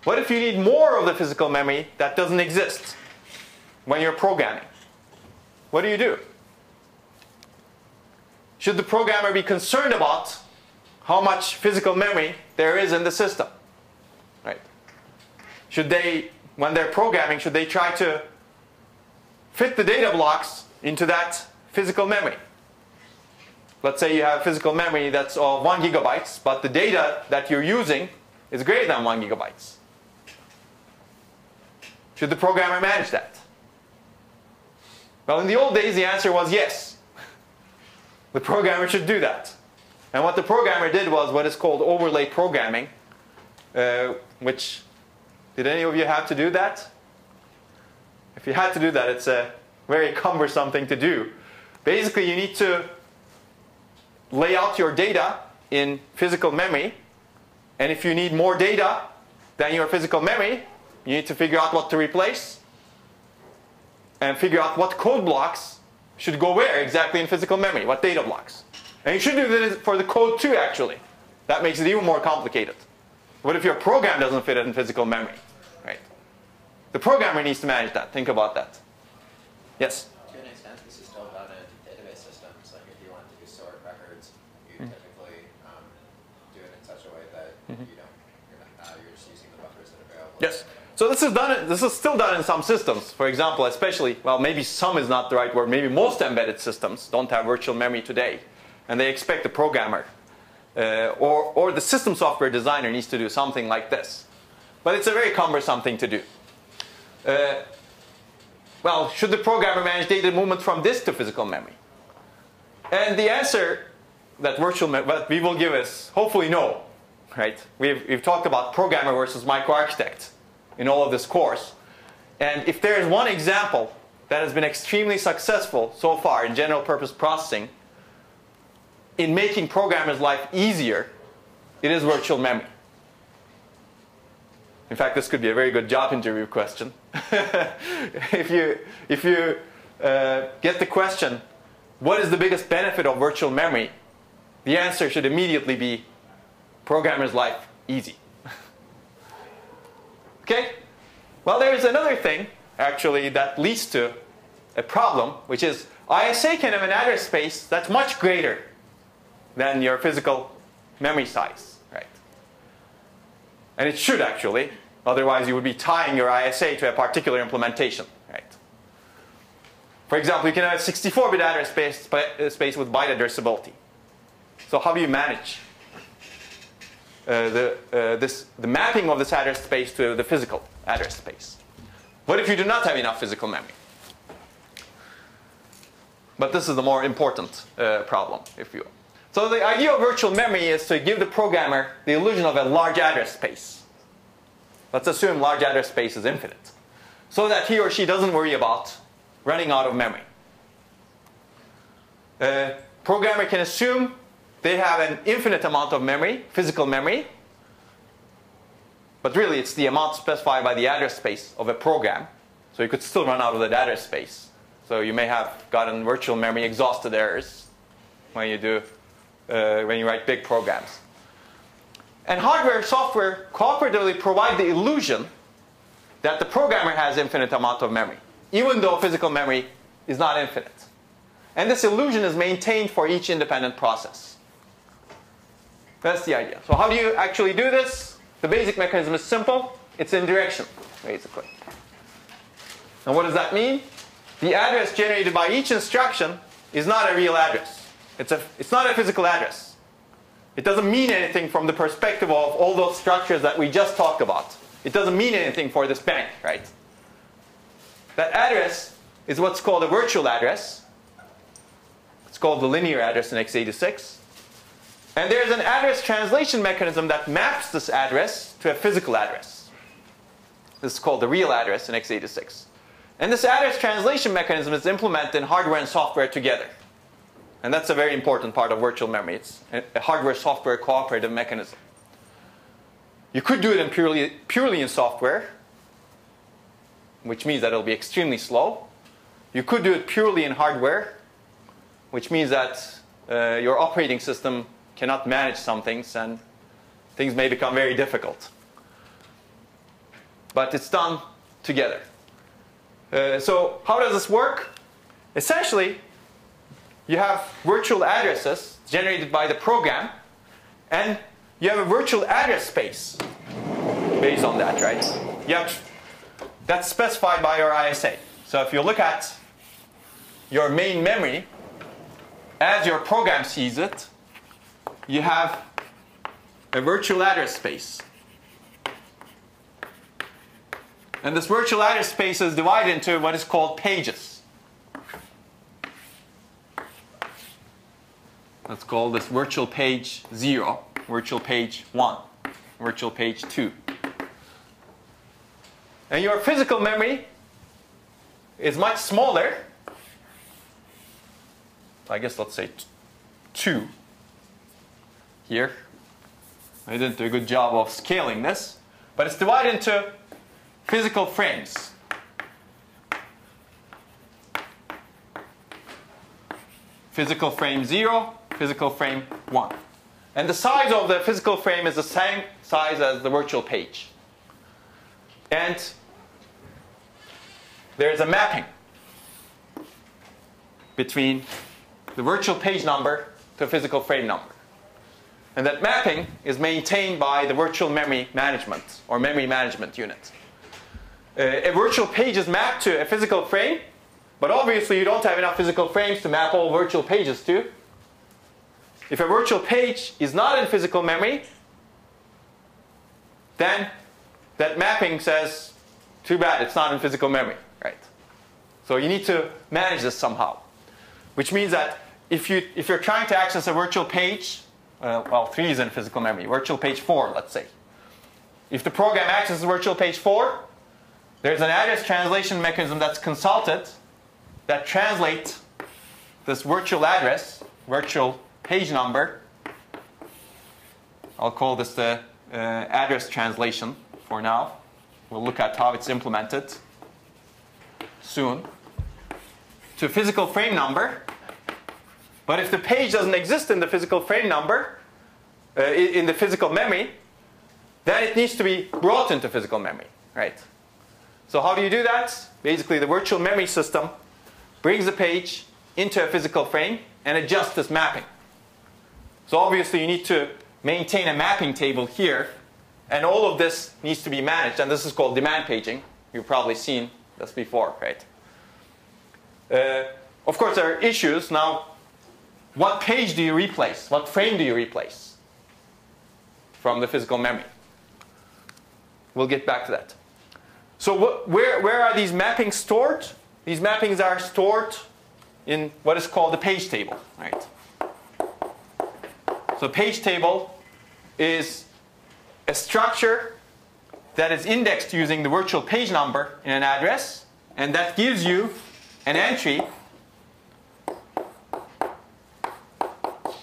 What if you need more of the physical memory that doesn't exist when you're programming? What do? Should the programmer be concerned about how much physical memory there is in the system? Right? Should they, when they're programming, should they try to fit the data blocks into that physical memory? Let's say you have physical memory that's of 1 gigabytes, but the data that you're using is greater than 1 gigabytes. Should the programmer manage that? Well, in the old days, the answer was yes. The programmer should do that. And what the programmer did was what is called overlay programming, which, did any of you have to do that? If you had to do that, it's a very cumbersome thing to do. Basically, you need to lay out your data in physical memory. And if you need more data than your physical memory, you need to figure out what to replace and figure out what code blocks should go where exactly in physical memory, what data blocks. And you should do this for the code too, actually. That makes it even more complicated. What if your program doesn't fit in physical memory? Right? The programmer needs to manage that. Think about that. Yes? To an extent, this is still done in database systems. Like if you want to sort records, you typically do it in such a way that you're just using the buffers that are available. Yes. So this is still done in some systems. For example, especially, well, maybe some is not the right word. Maybe most embedded systems don't have virtual memory today. And they expect the programmer or the system software designer needs to do something like this. But it's a very cumbersome thing to do. Well, should the programmer manage data movement from disk to physical memory? And the answer that we will give is hopefully no. Right? We've talked about programmer versus microarchitect in all of this course. And if there is one example that has been extremely successful so far in general purpose processing in making programmers' life easier, it is virtual memory. In fact, this could be a very good job interview question. If you get the question, what is the biggest benefit of virtual memory? The answer should immediately be programmer's life easy. Okay? Well, there is another thing, actually, that leads to a problem, which is ISA can have an address space that's much greater than your physical memory size. Right? And it should, actually. Otherwise, you would be tying your ISA to a particular implementation. Right? For example, you can have a 64-bit address space with byte addressability. So how do you manage the mapping of this address space to the physical address space? What if you do not have enough physical memory? But this is the more important problem, if you will. So the idea of virtual memory is to give the programmer the illusion of a large address space. Let's assume large address space is infinite, so that he or she doesn't worry about running out of memory. Programmer can assume they have an infinite amount of memory, physical memory, but really it's the amount specified by the address space of a program. So you could still run out of that address space. So you may have gotten virtual memory exhausted errors when you write big programs. And hardware and software cooperatively provide the illusion that the programmer has infinite amount of memory, even though physical memory is not infinite. And this illusion is maintained for each independent process. That's the idea. So how do you actually do this? The basic mechanism is simple. It's in direction, basically. And what does that mean? The address generated by each instruction is not a real address. It's not a physical address. It doesn't mean anything from the perspective of all those structures that we just talked about. It doesn't mean anything for this bank, right? That address is what's called a virtual address. It's called the linear address in x86. And there's an address translation mechanism that maps this address to a physical address. This is called the real address in x86. And this address translation mechanism is implemented in hardware and software together. And that's a very important part of virtual memory. It's a hardware-software cooperative mechanism. You could do it purely in software, which means that it'll be extremely slow. You could do it purely in hardware, which means that your operating system cannot manage some things, and things may become very difficult. But it's done together. So how does this work? Essentially, you have virtual addresses generated by the program, and you have a virtual address space based on that, right? That's specified by your ISA. So if you look at your main memory, as your program sees it, you have a virtual address space. And this virtual address space is divided into what is called pages. Let's call this virtual page 0, virtual page 1, virtual page 2. And your physical memory is much smaller. I guess let's say 2 here. I didn't do a good job of scaling this, but it's divided into physical frames. Physical frame 0, physical frame 1. And the size of the physical frame is the same size as the virtual page. And there's a mapping between the virtual page number to physical frame number. And that mapping is maintained by the virtual memory management or memory management unit. A virtual page is mapped to a physical frame, but obviously you don't have enough physical frames to map all virtual pages to. If a virtual page is not in physical memory, then that mapping says, too bad, it's not in physical memory, right? So you need to manage this somehow. Which means that if you're trying to access a virtual page, well, 3 is in physical memory, virtual page 4, let's say. If the program accesses virtual page 4, there's an address translation mechanism that's consulted that translates this virtual address, virtual page number. I'll call this the address translation for now. We'll look at how it's implemented soon. To physical frame number. But if the page doesn't exist in the physical frame number, in the physical memory, then it needs to be brought into physical memory, right? So how do you do that? Basically, the virtual memory system brings the page into a physical frame and adjusts this mapping. So obviously, you need to maintain a mapping table here, and all of this needs to be managed, and this is called demand paging. You've probably seen this before, right? Of course, there are issues. Now, what page do you replace? What frame do you replace from the physical memory? We'll get back to that. So where are these mappings stored? These mappings are stored in what is called the page table, right? So page table is a structure that is indexed using the virtual page number in an address, and that gives you an entry,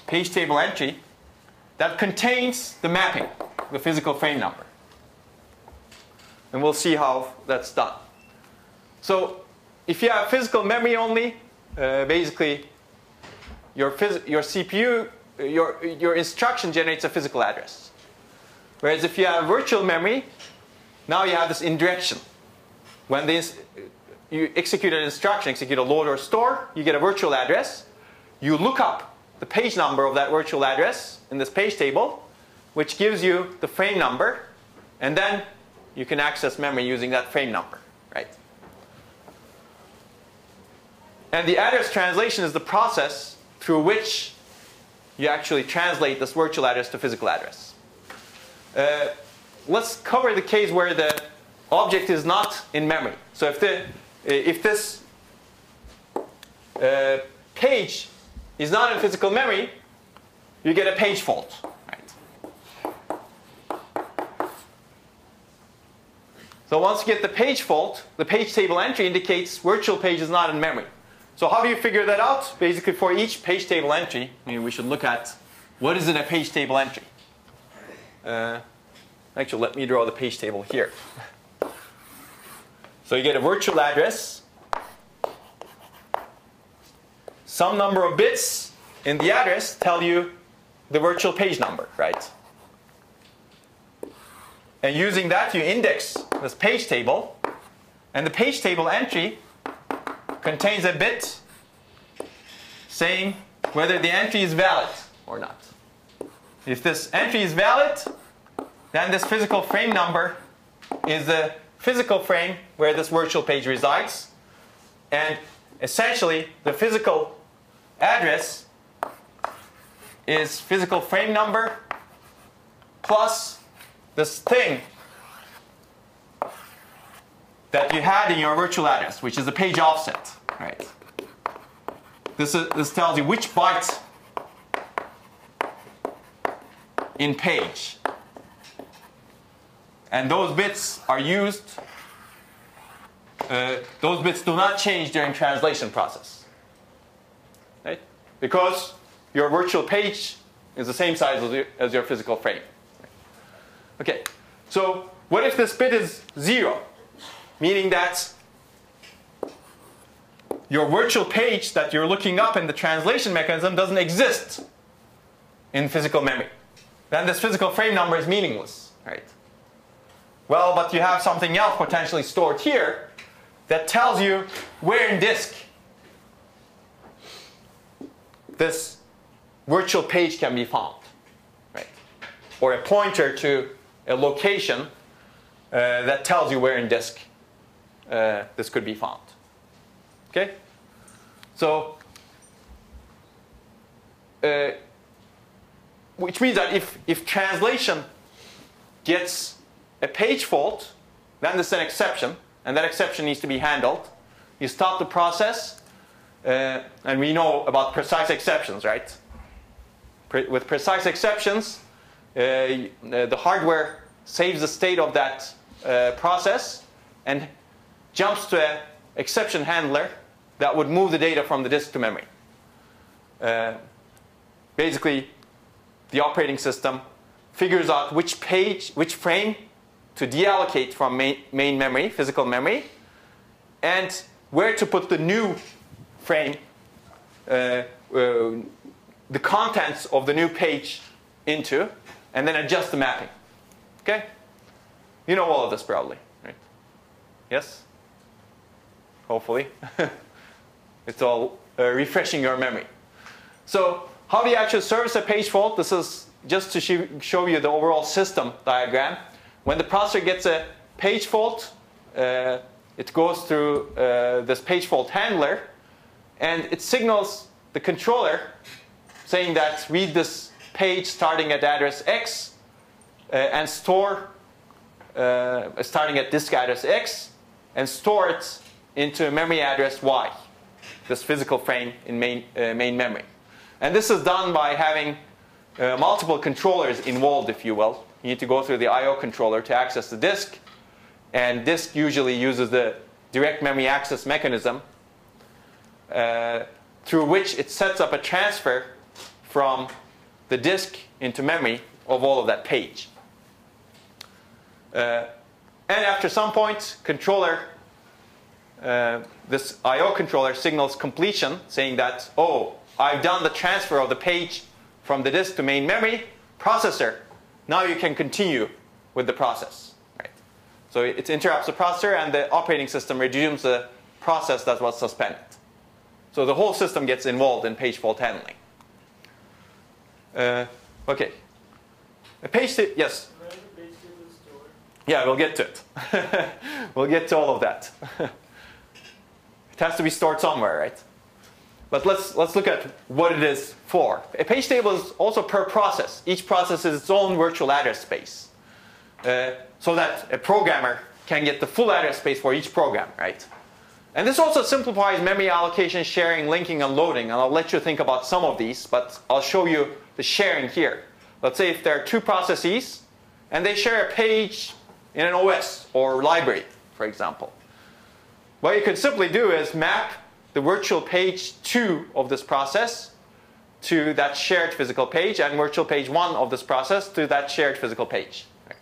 page table entry, that contains the mapping, the physical frame number. And we'll see how that's done. So if you have physical memory only, basically your CPU, your instruction generates a physical address. Whereas if you have virtual memory, now you have this indirection. When you execute an instruction, execute a load or store, you get a virtual address. You look up the page number of that virtual address in this page table, which gives you the frame number, and then you can access memory using that frame number, right? And the address translation is the process through which you actually translate this virtual address to physical address. Let's cover the case where the object is not in memory. So if this page is not in physical memory, you get a page fault. Right? So once you get the page fault, the page table entry indicates virtual page is not in memory. So how do you figure that out? Basically, for each page table entry, we should look at what is in a page table entry. Actually, let me draw the page table here. So you get a virtual address, some number of bits in the address tell you the virtual page number, right? And using that, you index this page table. And the page table entry contains a bit saying whether the entry is valid or not. If this entry is valid, then this physical frame number is the physical frame where this virtual page resides. And essentially, the physical address is physical frame number plus this thing that you had in your virtual address, which is the page offset. Right? This tells you which byte in page. And those bits are used, those bits do not change during translation process. Right? Because your virtual page is the same size as your physical frame. Okay, so what if this bit is 0? Meaning that your virtual page that you're looking up in the translation mechanism doesn't exist in physical memory. Then this physical frame number is meaningless, right? Well, but you have something else potentially stored here that tells you where in disk this virtual page can be found, right? Or a pointer to a location that tells you where in disk this could be found. Okay? So, which means that if translation gets a page fault, then there's an exception, and that exception needs to be handled. You stop the process, and we know about precise exceptions, right? With precise exceptions, the hardware saves the state of that process and jumps to an exception handler that would move the data from the disk to memory. Basically, the operating system figures out which frame to deallocate from main memory, physical memory, and where to put the new frame, the contents of the new page into, and then adjust the mapping. Okay? You know all of this probably, right? Yes? Hopefully. It's all refreshing your memory. So how do you actually service a page fault? This is just to show you the overall system diagram. When the processor gets a page fault, it goes through this page fault handler, and it signals the controller saying that read this page starting at address X and store starting at disk address X and store it into memory address Y, this physical frame in main memory. And this is done by having multiple controllers involved, if you will. You need to go through the I/O controller to access the disk, and disk usually uses the direct memory access mechanism through which it sets up a transfer from the disk into memory of all of that page. And after some point, this I/O controller signals completion, saying that, oh, I've done the transfer of the page from the disk to main memory. Processor, now you can continue with the process. Right? So it interrupts the processor, and the operating system resumes the process that was suspended. So the whole system gets involved in page fault handling. Okay. A page table, yes? Where is the page table stored? Yeah, we'll get to it. We'll get to all of that. It has to be stored somewhere, right? But let's look at what it is for. A page table is also per process. Each process is its own virtual address space. So that a programmer can get the full address space for each program, right? And this also simplifies memory allocation, sharing, linking, and loading. And I'll let you think about some of these, but I'll show you the sharing here. Let's say if there are two processes, and they share a page in an OS or library, for example. What you could simply do is map the virtual page 2 of this process to that shared physical page, and virtual page 1 of this process to that shared physical page. Right?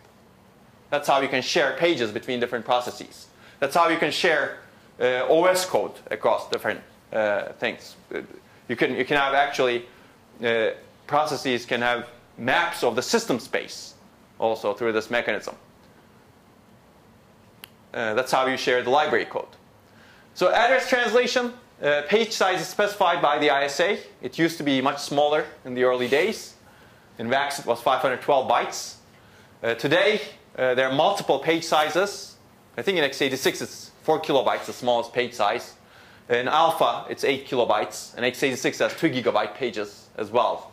That's how you can share pages between different processes. That's how you can share OS code across different things. You can have actually processes can have maps of the system space also through this mechanism. That's how you share the library code. So address translation, page size is specified by the ISA. It used to be much smaller in the early days. In VAX it was 512 bytes. Today there are multiple page sizes. I think in x86 it's 4 kilobytes, the smallest page size. In alpha it's 8 kilobytes, and x86 has 2 gigabyte pages as well.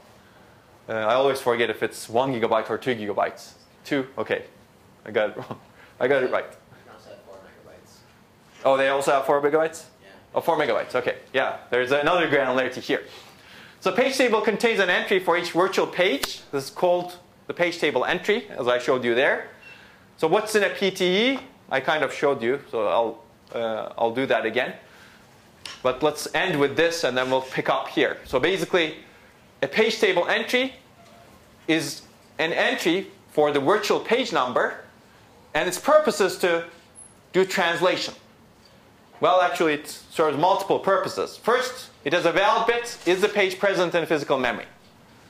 I always forget if it's 1 gigabyte or 2 gigabytes. 2? Okay. I got it wrong. I got it right. You also have 4 megabytes. Oh, they also have 4 megabytes? Yeah. Oh, 4 megabytes. Okay. Yeah, there's another granularity here. So page table contains an entry for each virtual page. This is called the page table entry, as I showed you there. So what's in a PTE? I kind of showed you, so I'll do that again. But let's end with this, and then we'll pick up here. So basically, a page table entry is an entry for the virtual page number, and its purpose is to do translation. Well, actually, it serves multiple purposes. First, it has a valid bit. Is the page present in physical memory?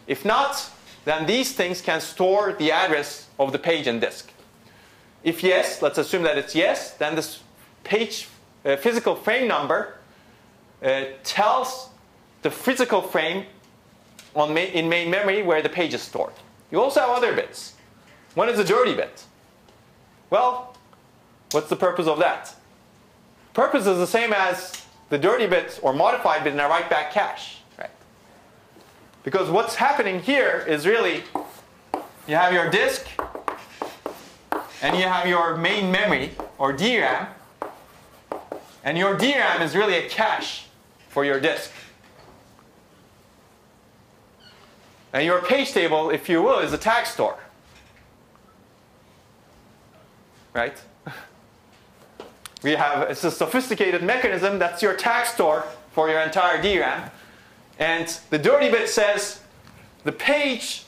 If not, then these things can store the address of the page in disk. If yes, let's assume that it's yes, then this page physical frame number tells the physical frame in main memory where the page is stored. You also have other bits. One is a dirty bit. Well, what's the purpose of that? Purpose is the same as the dirty bit or modified bit in a write-back cache. Right? Because what's happening here is really you have your disk and you have your main memory or DRAM, and your DRAM is really a cache for your disk. And your page table, if you will, is a tag store. Right? It's a sophisticated mechanism that's your tag store for your entire DRAM. And the dirty bit says the page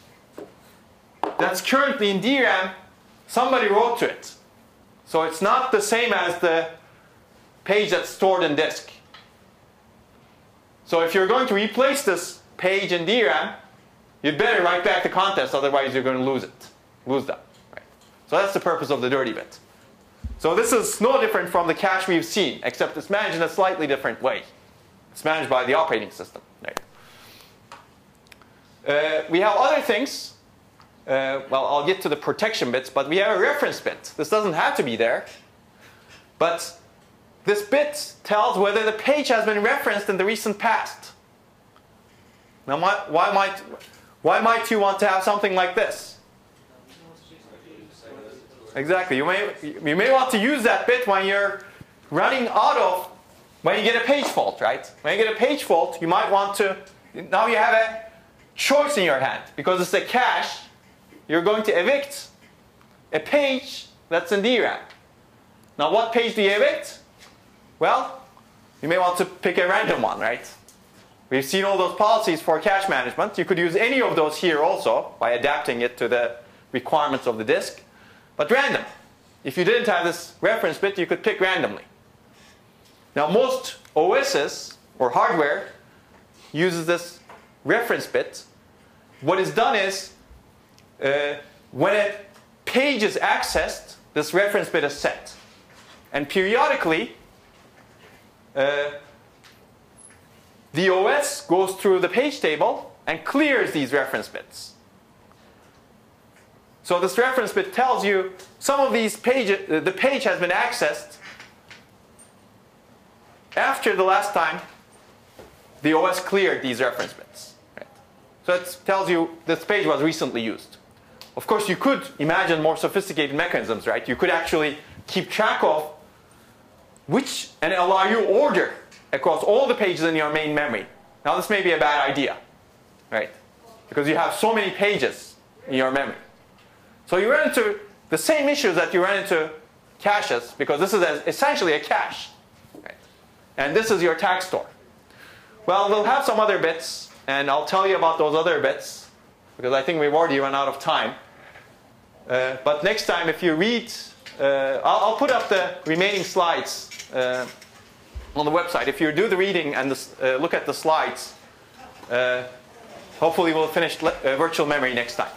that's currently in DRAM, somebody wrote to it. So it's not the same as the page that's stored in disk. So if you're going to replace this page in DRAM, you'd better write back the contents, otherwise you're going to lose them. Right? So that's the purpose of the dirty bit. So this is no different from the cache we've seen, except it's managed in a slightly different way. It's managed by the operating system. Right? We have other things. Well, I'll get to the protection bits, but we have a reference bit. This doesn't have to be there. But this bit tells whether the page has been referenced in the recent past. Now, why might you want to have something like this? Exactly. You may want to use that bit when you're running out of, when you get a page fault, right? When you get a page fault, you might want to, now you have a choice in your hand. Because it's a cache, you're going to evict a page that's in DRAM. Now what page do you evict? Well, you may want to pick a random one, right? We've seen all those policies for cache management. You could use any of those here also by adapting it to the requirements of the disk. But random. If you didn't have this reference bit, you could pick randomly. Now most OSs or hardware uses this reference bit. What is done is when a page is accessed, this reference bit is set. And periodically, the OS goes through the page table and clears these reference bits. So this reference bit tells you some of these pages, the page has been accessed after the last time the OS cleared these reference bits. Right? So it tells you this page was recently used. Of course, you could imagine more sophisticated mechanisms, right? You could actually keep track of which and allow you order across all the pages in your main memory. Now this may be a bad idea, right? Because you have so many pages in your memory. So you run into the same issues that you run into caches, because this is essentially a cache. Right? And this is your tag store. Well, we'll have some other bits, and I'll tell you about those other bits, because I think we've already run out of time. But next time, if you read, I'll put up the remaining slides on the website. If you do the reading and look at the slides, hopefully we'll finish virtual memory next time.